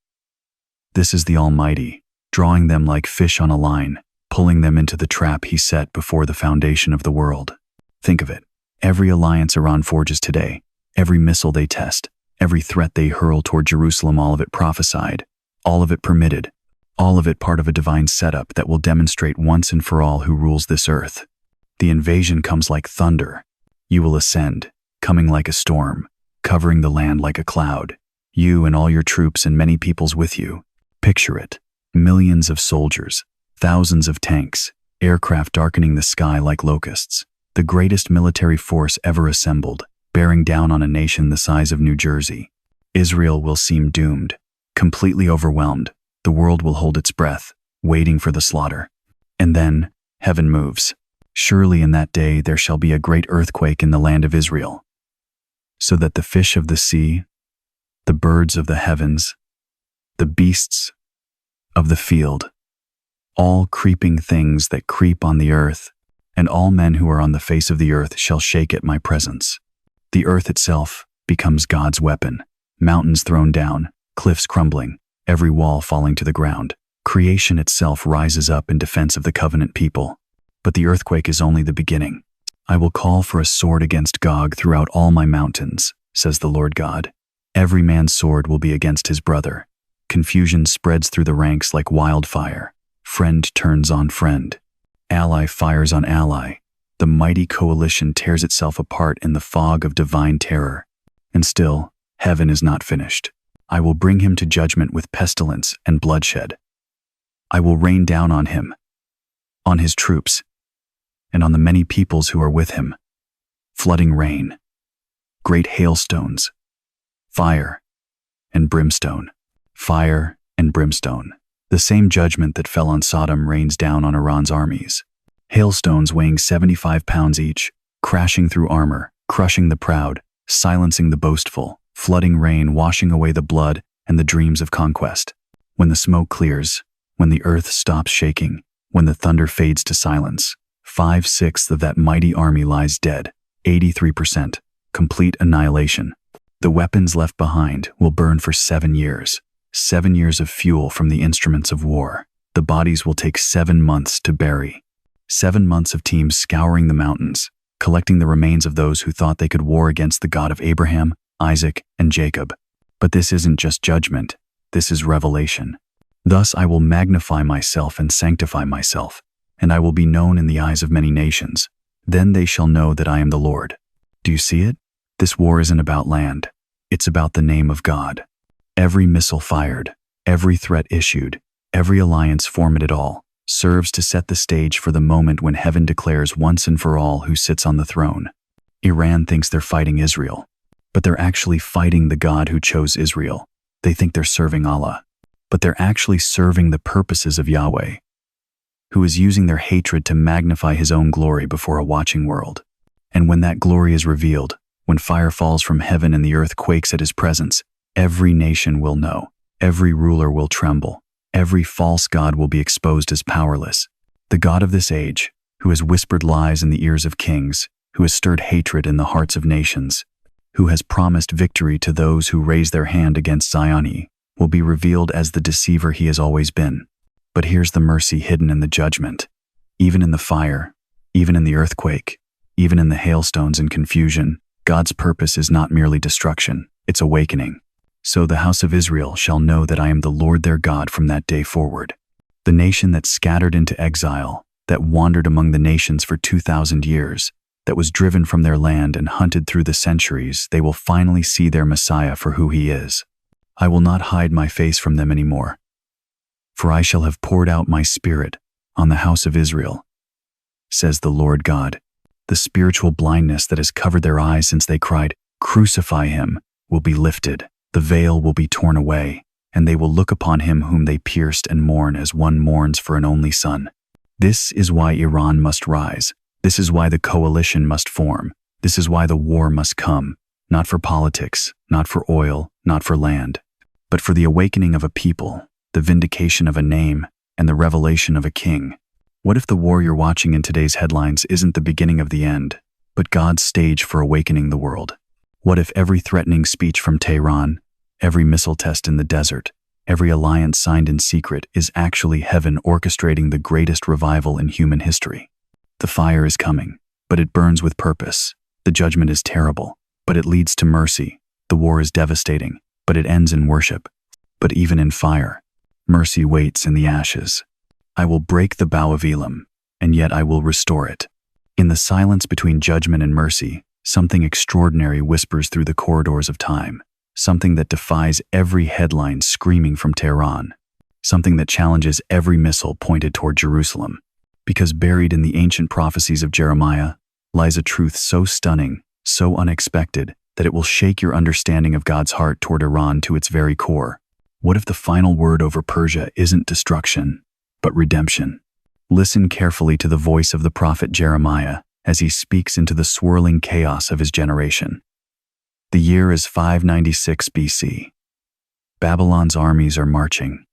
This is the Almighty, drawing them like fish on a line, pulling them into the trap he set before the foundation of the world. Think of it. Every alliance Iran forges today, every missile they test, every threat they hurl toward Jerusalem, all of it prophesied, all of it permitted, all of it part of a divine setup that will demonstrate once and for all who rules this earth. The invasion comes like thunder. You will ascend, coming like a storm, covering the land like a cloud. You and all your troops and many peoples with you. Picture it. Millions of soldiers, thousands of tanks, aircraft darkening the sky like locusts. The greatest military force ever assembled, bearing down on a nation the size of New Jersey. Israel will seem doomed, completely overwhelmed. The world will hold its breath, waiting for the slaughter. And then, heaven moves. Surely in that day there shall be a great earthquake in the land of Israel, so that the fish of the sea, the birds of the heavens, the beasts of the field, all creeping things that creep on the earth, and all men who are on the face of the earth shall shake at my presence. The earth itself becomes God's weapon, mountains thrown down, cliffs crumbling, every wall falling to the ground. Creation itself rises up in defense of the covenant people. But the earthquake is only the beginning. I will call for a sword against Gog throughout all my mountains, says the Lord God. Every man's sword will be against his brother. Confusion spreads through the ranks like wildfire. Friend turns on friend. Ally fires on ally. The mighty coalition tears itself apart in the fog of divine terror. And still, heaven is not finished. I will bring him to judgment with pestilence and bloodshed. I will rain down on him, on his troops, and on the many peoples who are with him. Flooding rain, great hailstones, fire and brimstone. Fire and brimstone. The same judgment that fell on Sodom rains down on Iran's armies. Hailstones weighing 75 pounds each, crashing through armor, crushing the proud, silencing the boastful, flooding rain washing away the blood and the dreams of conquest. When the smoke clears, when the earth stops shaking, when the thunder fades to silence, 5/6 of that mighty army lies dead, 83%, complete annihilation. The weapons left behind will burn for 7 years. 7 years of fuel from the instruments of war. The bodies will take 7 months to bury. 7 months of teams scouring the mountains, collecting the remains of those who thought they could war against the God of Abraham, Isaac, and Jacob. But this isn't just judgment, this is revelation. Thus I will magnify myself and sanctify myself, and I will be known in the eyes of many nations. Then they shall know that I am the Lord. Do you see it? This war isn't about land, it's about the name of God. Every missile fired, every threat issued, every alliance formed at all, serves to set the stage for the moment when heaven declares once and for all who sits on the throne. Iran thinks they're fighting Israel, but they're actually fighting the God who chose Israel. They think they're serving Allah, but they're actually serving the purposes of Yahweh, who is using their hatred to magnify his own glory before a watching world. And when that glory is revealed, when fire falls from heaven and the earth quakes at his presence, every nation will know, every ruler will tremble, every false god will be exposed as powerless. The God of this age, who has whispered lies in the ears of kings, who has stirred hatred in the hearts of nations, who has promised victory to those who raise their hand against Zion, will be revealed as the deceiver he has always been. But here's the mercy hidden in the judgment. Even in the fire, even in the earthquake, even in the hailstones and confusion, God's purpose is not merely destruction, it's awakening. So the house of Israel shall know that I am the Lord their God from that day forward. The nation that scattered into exile, that wandered among the nations for 2,000 years, that was driven from their land and hunted through the centuries, they will finally see their Messiah for who he is. I will not hide my face from them anymore, for I shall have poured out my spirit on the house of Israel, says the Lord God. The spiritual blindness that has covered their eyes since they cried, "Crucify him," will be lifted. The veil will be torn away, and they will look upon him whom they pierced and mourn as one mourns for an only son. This is why Iran must rise. This is why the coalition must form. This is why the war must come, not for politics, not for oil, not for land, but for the awakening of a people, the vindication of a name, and the revelation of a king. What if the war you're watching in today's headlines isn't the beginning of the end, but God's stage for awakening the world? What if every threatening speech from Tehran, every missile test in the desert, every alliance signed in secret is actually heaven orchestrating the greatest revival in human history? The fire is coming, but it burns with purpose. The judgment is terrible, but it leads to mercy. The war is devastating, but it ends in worship. But even in fire, mercy waits in the ashes. I will break the bow of Elam, and yet I will restore it. In the silence between judgment and mercy, something extraordinary whispers through the corridors of time. Something that defies every headline screaming from Tehran. Something that challenges every missile pointed toward Jerusalem. Because buried in the ancient prophecies of Jeremiah lies a truth so stunning, so unexpected, that it will shake your understanding of God's heart toward Iran to its very core. What if the final word over Persia isn't destruction, but redemption? Listen carefully to the voice of the prophet Jeremiah as he speaks into the swirling chaos of his generation. The year is 596 BC. Babylon's armies are marching.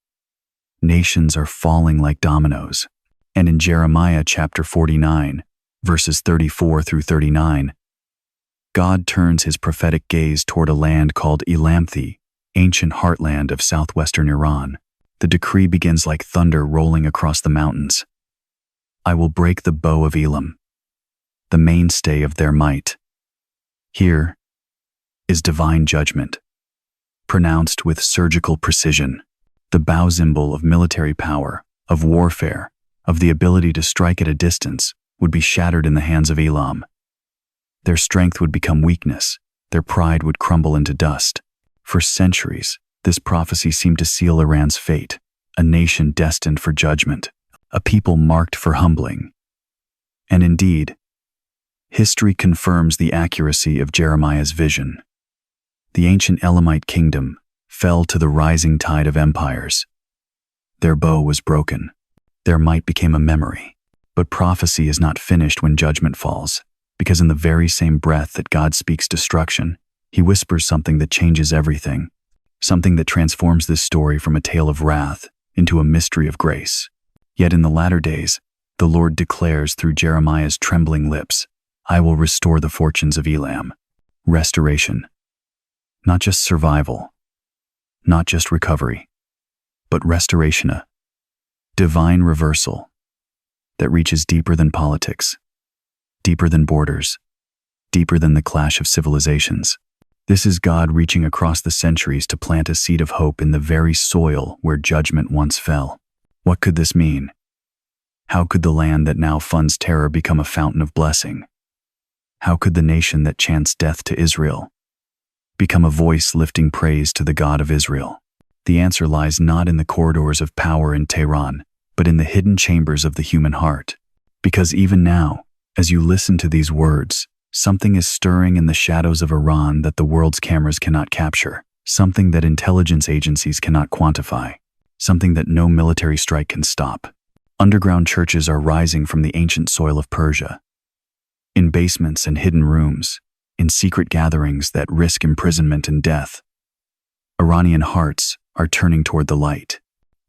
Nations are falling like dominoes. And in Jeremiah chapter 49, verses 34 through 39, God turns his prophetic gaze toward a land called Elamthi, ancient heartland of southwestern Iran. The decree begins like thunder rolling across the mountains. I will break the bow of Elam, the mainstay of their might. Here is divine judgment, pronounced with surgical precision, the bow symbol of military power, of warfare, of the ability to strike at a distance, would be shattered in the hands of Elam. Their strength would become weakness, their pride would crumble into dust. For centuries, this prophecy seemed to seal Iran's fate, a nation destined for judgment, a people marked for humbling. And indeed, history confirms the accuracy of Jeremiah's vision. The ancient Elamite kingdom fell to the rising tide of empires. Their bow was broken. Their might became a memory. But prophecy is not finished when judgment falls, because in the very same breath that God speaks destruction, he whispers something that changes everything, something that transforms this story from a tale of wrath into a mystery of grace. Yet in the latter days, the Lord declares through Jeremiah's trembling lips, I will restore the fortunes of Elam. Restoration. Not just survival, not just recovery, but restoration, a divine reversal that reaches deeper than politics, deeper than borders, deeper than the clash of civilizations. This is God reaching across the centuries to plant a seed of hope in the very soil where judgment once fell. What could this mean? How could the land that now funds terror become a fountain of blessing? How could the nation that chants death to Israel become a voice lifting praise to the God of Israel? The answer lies not in the corridors of power in Tehran, but in the hidden chambers of the human heart. Because even now, as you listen to these words, something is stirring in the shadows of Iran that the world's cameras cannot capture, something that intelligence agencies cannot quantify, something that no military strike can stop. Underground churches are rising from the ancient soil of Persia. In basements and hidden rooms, in secret gatherings that risk imprisonment and death, Iranian hearts are turning toward the light.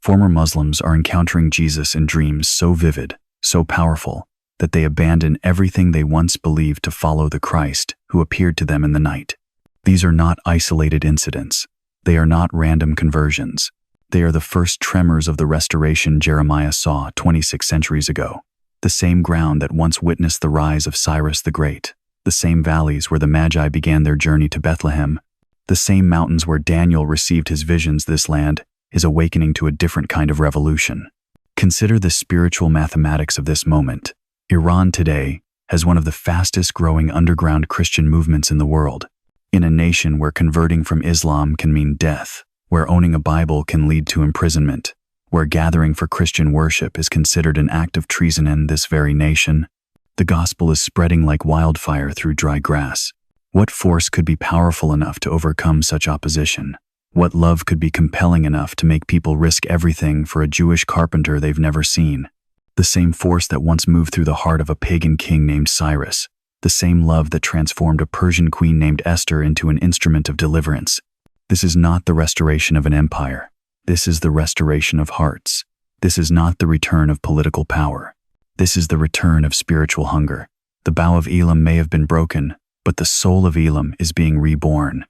Former Muslims are encountering Jesus in dreams so vivid, so powerful, that they abandon everything they once believed to follow the Christ who appeared to them in the night. These are not isolated incidents. They are not random conversions. They are the first tremors of the restoration Jeremiah saw 26 centuries ago. The same ground that once witnessed the rise of Cyrus the Great, the same valleys where the Magi began their journey to Bethlehem, the same mountains where Daniel received his visions. This land is awakening to a different kind of revolution. Consider the spiritual mathematics of this moment. Iran today has one of the fastest growing underground Christian movements in the world. In a nation where converting from Islam can mean death, where owning a Bible can lead to imprisonment, where gathering for Christian worship is considered an act of treason in this very nation, the gospel is spreading like wildfire through dry grass. What force could be powerful enough to overcome such opposition? What love could be compelling enough to make people risk everything for a Jewish carpenter they've never seen? The same force that once moved through the heart of a pagan king named Cyrus, the same love that transformed a Persian queen named Esther into an instrument of deliverance. This is not the restoration of an empire. This is the restoration of hearts. This is not the return of political power. This is the return of spiritual hunger. The bow of Elam may have been broken, but the soul of Elam is being reborn.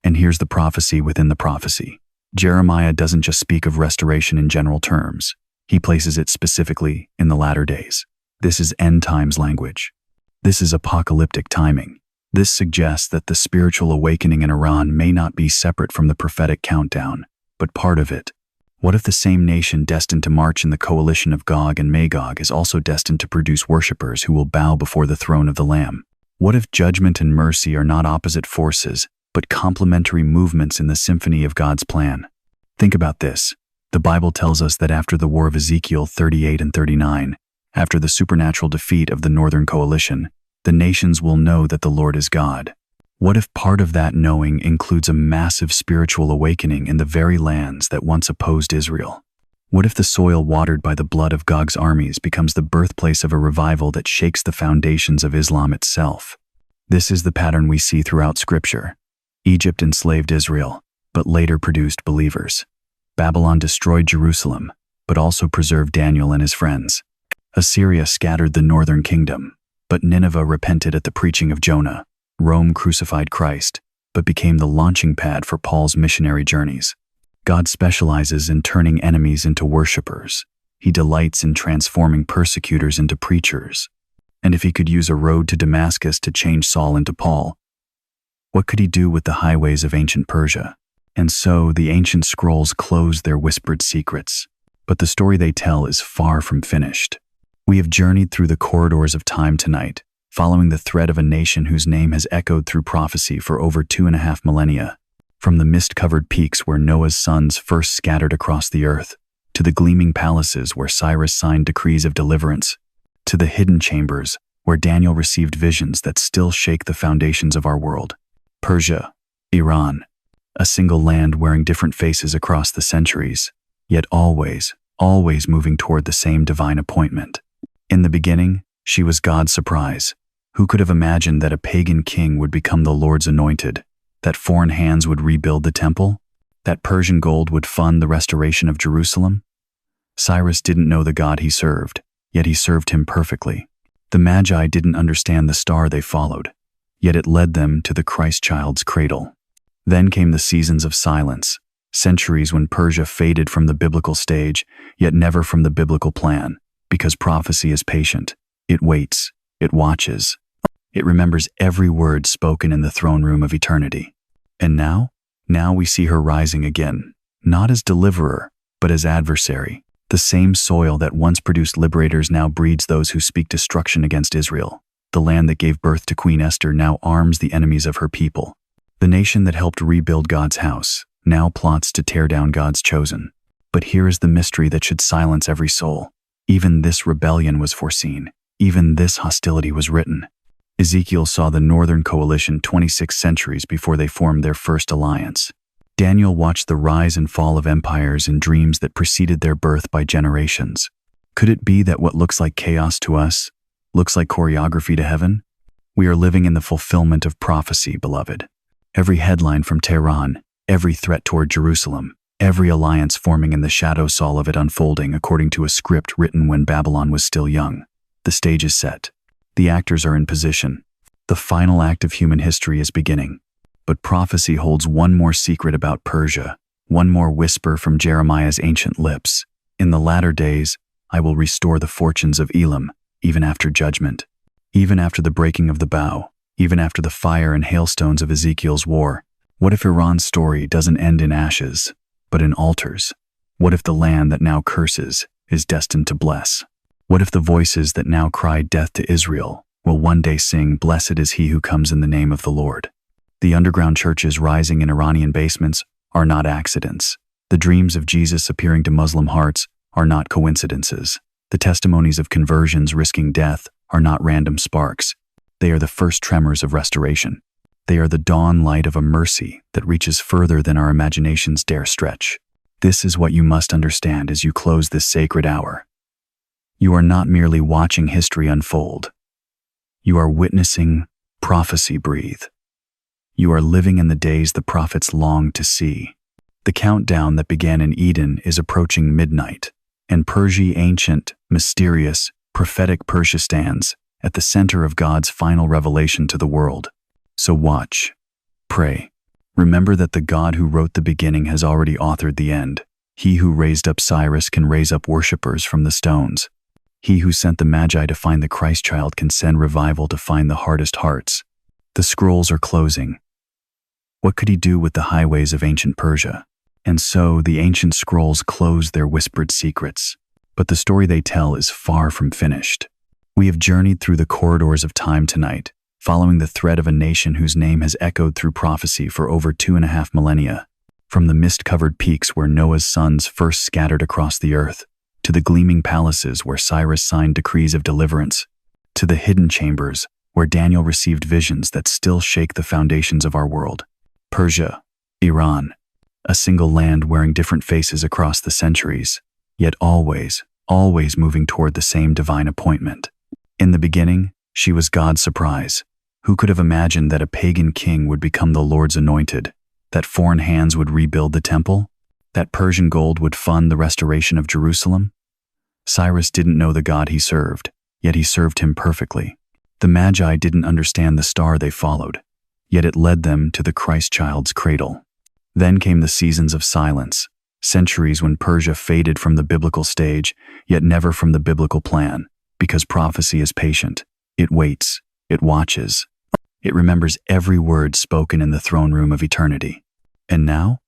And here's the prophecy within the prophecy. Jeremiah doesn't just speak of restoration in general terms. He places it specifically in the latter days. This is end times language. This is apocalyptic timing. This suggests that the spiritual awakening in Iran may not be separate from the prophetic countdown, but part of it. What if the same nation destined to march in the coalition of Gog and Magog is also destined to produce worshippers who will bow before the throne of the Lamb? What if judgment and mercy are not opposite forces, but complementary movements in the symphony of God's plan? Think about this. The Bible tells us that after the war of Ezekiel 38 and 39, after the supernatural defeat of the Northern Coalition, the nations will know that the Lord is God. What if part of that knowing includes a massive spiritual awakening in the very lands that once opposed Israel? What if the soil watered by the blood of Gog's armies becomes the birthplace of a revival that shakes the foundations of Islam itself? This is the pattern we see throughout Scripture. Egypt enslaved Israel, but later produced believers. Babylon destroyed Jerusalem, but also preserved Daniel and his friends. Assyria scattered the northern kingdom, but Nineveh repented at the preaching of Jonah. Rome crucified Christ, but became the launching pad for Paul's missionary journeys. God specializes in turning enemies into worshipers. He delights in transforming persecutors into preachers. And if he could use a road to Damascus to change Saul into Paul, what could he do with the highways of ancient Persia? And so the ancient scrolls close their whispered secrets. But the story they tell is far from finished. We have journeyed through the corridors of time tonight, following the thread of a nation whose name has echoed through prophecy for over 2.5 millennia. From the mist-covered peaks where Noah's sons first scattered across the earth, to the gleaming palaces where Cyrus signed decrees of deliverance, to the hidden chambers where Daniel received visions that still shake the foundations of our world. Persia, Iran, a single land wearing different faces across the centuries, yet always moving toward the same divine appointment. In the beginning, she was God's surprise. Who could have imagined that a pagan king would become the Lord's anointed, that foreign hands would rebuild the temple, that Persian gold would fund the restoration of Jerusalem? Cyrus didn't know the God he served, yet he served him perfectly. The Magi didn't understand the star they followed, yet it led them to the Christ child's cradle. Then came the seasons of silence, centuries when Persia faded from the biblical stage, yet never from the biblical plan, because prophecy is patient. It waits, it watches, it remembers every word spoken in the throne room of eternity. And now we see her rising again, not as deliverer, but as adversary. The same soil that once produced liberators now breeds those who speak destruction against Israel. The land that gave birth to Queen Esther now arms the enemies of her people. The nation that helped rebuild God's house now plots to tear down God's chosen. But here is the mystery that should silence every soul. Even this rebellion was foreseen. Even this hostility was written. Ezekiel saw the Northern Coalition 26 centuries before they formed their first alliance. Daniel watched the rise and fall of empires in dreams that preceded their birth by generations. Could it be that what looks like chaos to us looks like choreography to heaven? We are living in the fulfillment of prophecy, beloved. Every headline from Tehran, every threat toward Jerusalem, every alliance forming in the shadow saw all of it unfolding according to a script written when Babylon was still young. The stage is set. The actors are in position. The final act of human history is beginning. But prophecy holds one more secret about Persia, one more whisper from Jeremiah's ancient lips. In the latter days, I will restore the fortunes of Elam, even after judgment, even after the breaking of the bow, even after the fire and hailstones of Ezekiel's war. What if Iran's story doesn't end in ashes, but in altars? What if the land that now curses is destined to bless? What if the voices that now cry death to Israel will one day sing, "Blessed is he who comes in the name of the Lord"? The underground churches rising in Iranian basements are not accidents. The dreams of Jesus appearing to Muslim hearts are not coincidences. The testimonies of conversions risking death are not random sparks. They are the first tremors of restoration. They are the dawn light of a mercy that reaches further than our imaginations dare stretch. This is what you must understand as you close this sacred hour. You are not merely watching history unfold. You are witnessing prophecy breathe. You are living in the days the prophets longed to see. The countdown that began in Eden is approaching midnight, and Persia, ancient, mysterious, prophetic Persia stands at the center of God's final revelation to the world. So watch, pray. Remember that the God who wrote the beginning has already authored the end. He who raised up Cyrus can raise up worshipers from the stones. He who sent the Magi to find the Christ child can send revival to find the hardest hearts. The scrolls are closing. What could he do with the highways of ancient Persia? And so the ancient scrolls close their whispered secrets. But the story they tell is far from finished. We have journeyed through the corridors of time tonight, following the thread of a nation whose name has echoed through prophecy for over 2.5 millennia. From the mist-covered peaks where Noah's sons first scattered across the earth, to the gleaming palaces where Cyrus signed decrees of deliverance, to the hidden chambers where Daniel received visions that still shake the foundations of our world. Persia, Iran, a single land wearing different faces across the centuries, yet always moving toward the same divine appointment. In the beginning, she was God's surprise. Who could have imagined that a pagan king would become the Lord's anointed, that foreign hands would rebuild the temple, that Persian gold would fund the restoration of Jerusalem? Cyrus didn't know the God he served, yet he served him perfectly. The Magi didn't understand the star they followed, yet it led them to the Christ child's cradle. Then came the seasons of silence, Centuries when Persia faded from the biblical stage, yet never from the biblical plan, because prophecy is patient. It waits. It watches. It remembers every word spoken in the throne room of eternity. And now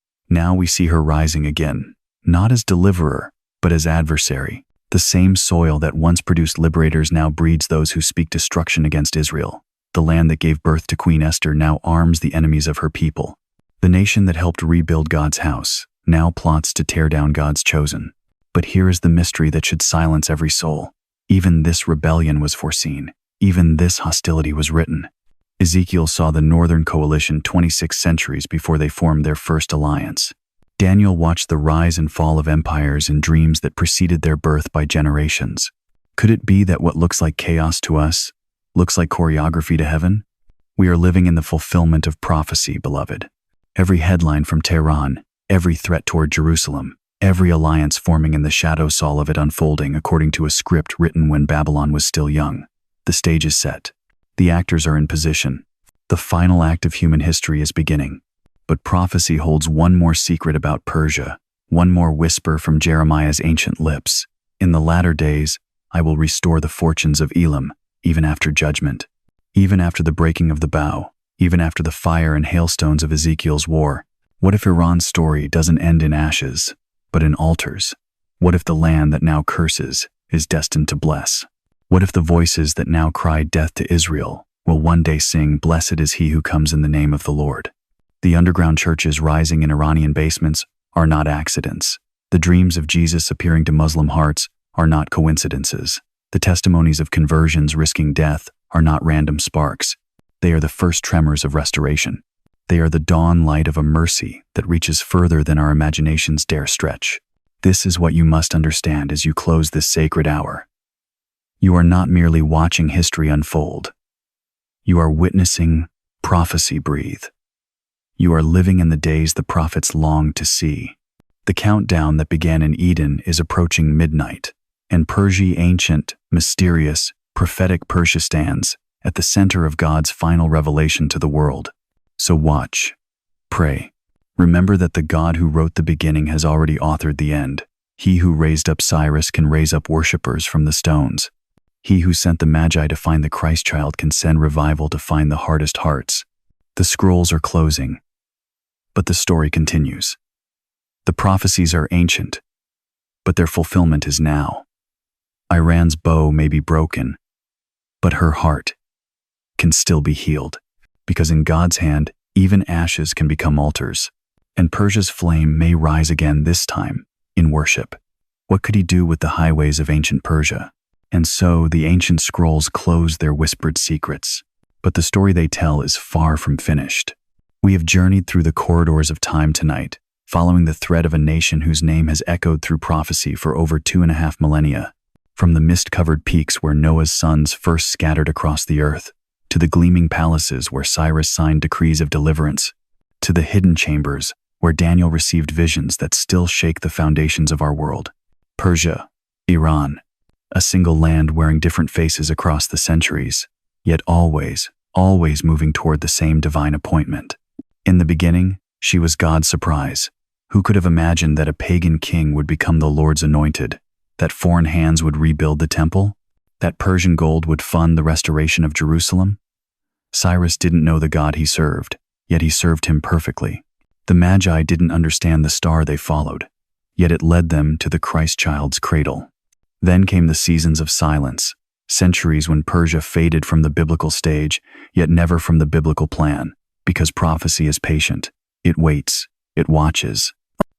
we see her rising again, not as deliverer, but as adversary. The same soil that once produced liberators now breeds those who speak destruction against Israel. The land that gave birth to Queen Esther now arms the enemies of her people. The nation that helped rebuild God's house now plots to tear down God's chosen. But here is the mystery that should silence every soul. Even this rebellion was foreseen. Even this hostility was written. Ezekiel saw the northern coalition 26 centuries before they formed their first alliance. Daniel watched the rise and fall of empires in dreams that preceded their birth by generations. Could it be that what looks like chaos to us looks like choreography to heaven? We are living in the fulfillment of prophecy, beloved. Every headline from Tehran, every threat toward Jerusalem, every alliance forming in the shadows, all of it unfolding according to a script written when Babylon was still young. The stage is set. The actors are in position. The final act of human history is beginning. But prophecy holds one more secret about Persia, one more whisper from Jeremiah's ancient lips. In the latter days, I will restore the fortunes of Elam, even after judgment, even after the breaking of the bow, even after the fire and hailstones of Ezekiel's war. What if Iran's story doesn't end in ashes, but in altars? What if the land that now curses is destined to bless? What if the voices that now cry death to Israel will one day sing, "Blessed is he who comes in the name of the Lord"? The underground churches rising in Iranian basements are not accidents. The dreams of Jesus appearing to Muslim hearts are not coincidences. The testimonies of conversions risking death are not random sparks. They are the first tremors of restoration. They are the dawn light of a mercy that reaches further than our imaginations dare stretch. This is what you must understand as you close this sacred hour. You are not merely watching history unfold. You are witnessing prophecy breathe. You are living in the days the prophets longed to see. The countdown that began in Eden is approaching midnight, and Persia, ancient, mysterious, prophetic Persia, stands at the center of God's final revelation to the world. So watch, pray. Remember that the God who wrote the beginning has already authored the end. He who raised up Cyrus can raise up worshippers from the stones. He who sent the Magi to find the Christ child can send revival to find the hardest hearts. The scrolls are closing, but the story continues. The prophecies are ancient, but their fulfillment is now. Iran's bow may be broken, but her heart can still be healed, because in God's hand, even ashes can become altars, and Persia's flame may rise again, this time in worship. What could he do with the highways of ancient Persia? And so the ancient scrolls close their whispered secrets. But the story they tell is far from finished. We have journeyed through the corridors of time tonight, following the thread of a nation whose name has echoed through prophecy for over 2.5 millennia. From the mist-covered peaks where Noah's sons first scattered across the earth, to the gleaming palaces where Cyrus signed decrees of deliverance, to the hidden chambers where Daniel received visions that still shake the foundations of our world. Persia, Iran, a single land wearing different faces across the centuries, yet always moving toward the same divine appointment. In the beginning, she was God's surprise. Who could have imagined that a pagan king would become the Lord's anointed, that foreign hands would rebuild the temple, that Persian gold would fund the restoration of Jerusalem? Cyrus didn't know the God he served, yet he served him perfectly. The Magi didn't understand the star they followed, yet it led them to the Christ child's cradle. Then came the seasons of silence, centuries when Persia faded from the biblical stage, yet never from the biblical plan, because prophecy is patient. It waits, it watches,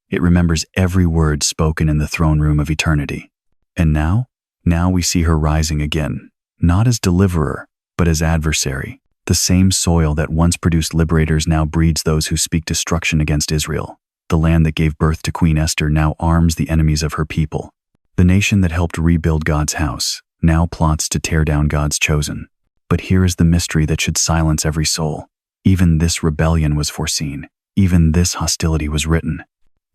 it remembers every word spoken in the throne room of eternity. And now we see her rising again, not as deliverer, but as adversary. The same soil that once produced liberators now breeds those who speak destruction against Israel. The land that gave birth to Queen Esther now arms the enemies of her people. The nation that helped rebuild God's house now plots to tear down God's chosen. But here is the mystery that should silence every soul. Even this rebellion was foreseen. Even this hostility was written.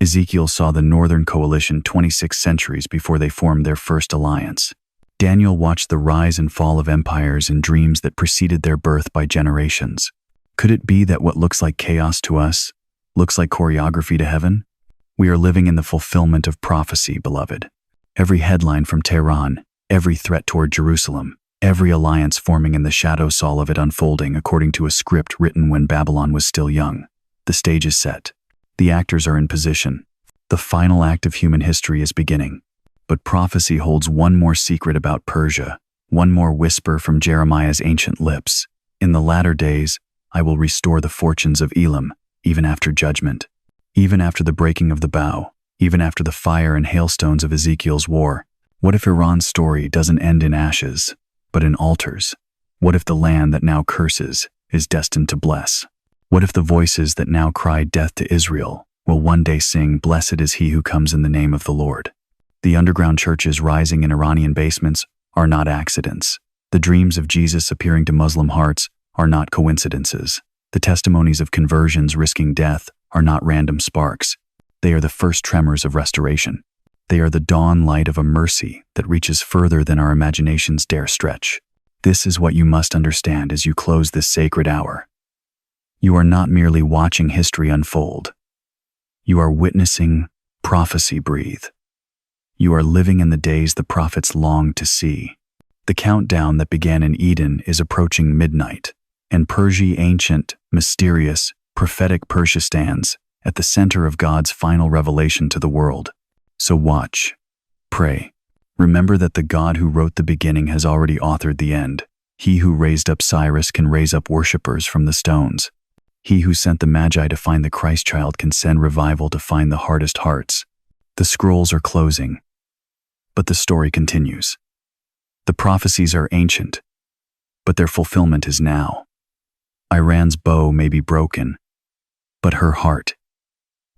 Ezekiel saw the northern coalition 26 centuries before they formed their first alliance. Daniel watched the rise and fall of empires in dreams that preceded their birth by generations. Could it be that what looks like chaos to us looks like choreography to heaven? We are living in the fulfillment of prophecy, beloved. Every headline from Tehran, every threat toward Jerusalem, every alliance forming in the shadows, all of it unfolding according to a script written when Babylon was still young. The stage is set. The actors are in position. The final act of human history is beginning. But prophecy holds one more secret about Persia, one more whisper from Jeremiah's ancient lips. In the latter days, I will restore the fortunes of Elam, even after judgment, even after the breaking of the bow, even after the fire and hailstones of Ezekiel's war. What if Iran's story doesn't end in ashes, but in altars? What if the land that now curses is destined to bless? What if the voices that now cry death to Israel will one day sing, "Blessed is he who comes in the name of the Lord"? The underground churches rising in Iranian basements are not accidents. The dreams of Jesus appearing to Muslim hearts are not coincidences. The testimonies of conversions risking death are not random sparks. They are the first tremors of restoration. They are the dawn light of a mercy that reaches further than our imaginations dare stretch. This is what you must understand as you close this sacred hour. You are not merely watching history unfold. You are witnessing prophecy breathe. You are living in the days the prophets longed to see. The countdown that began in Eden is approaching midnight, and Persia, ancient, mysterious, prophetic Persia, stands at the center of God's final revelation to the world. So watch, pray. Remember that the God who wrote the beginning has already authored the end. He who raised up Cyrus can raise up worshippers from the stones. He who sent the Magi to find the Christ child can send revival to find the hardest hearts. The scrolls are closing, but the story continues. The prophecies are ancient, but their fulfillment is now. Iran's bow may be broken, but her heart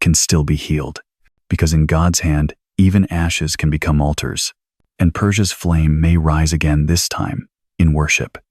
can still be healed, because in God's hand, even ashes can become altars, and Persia's flame may rise again, this time in worship.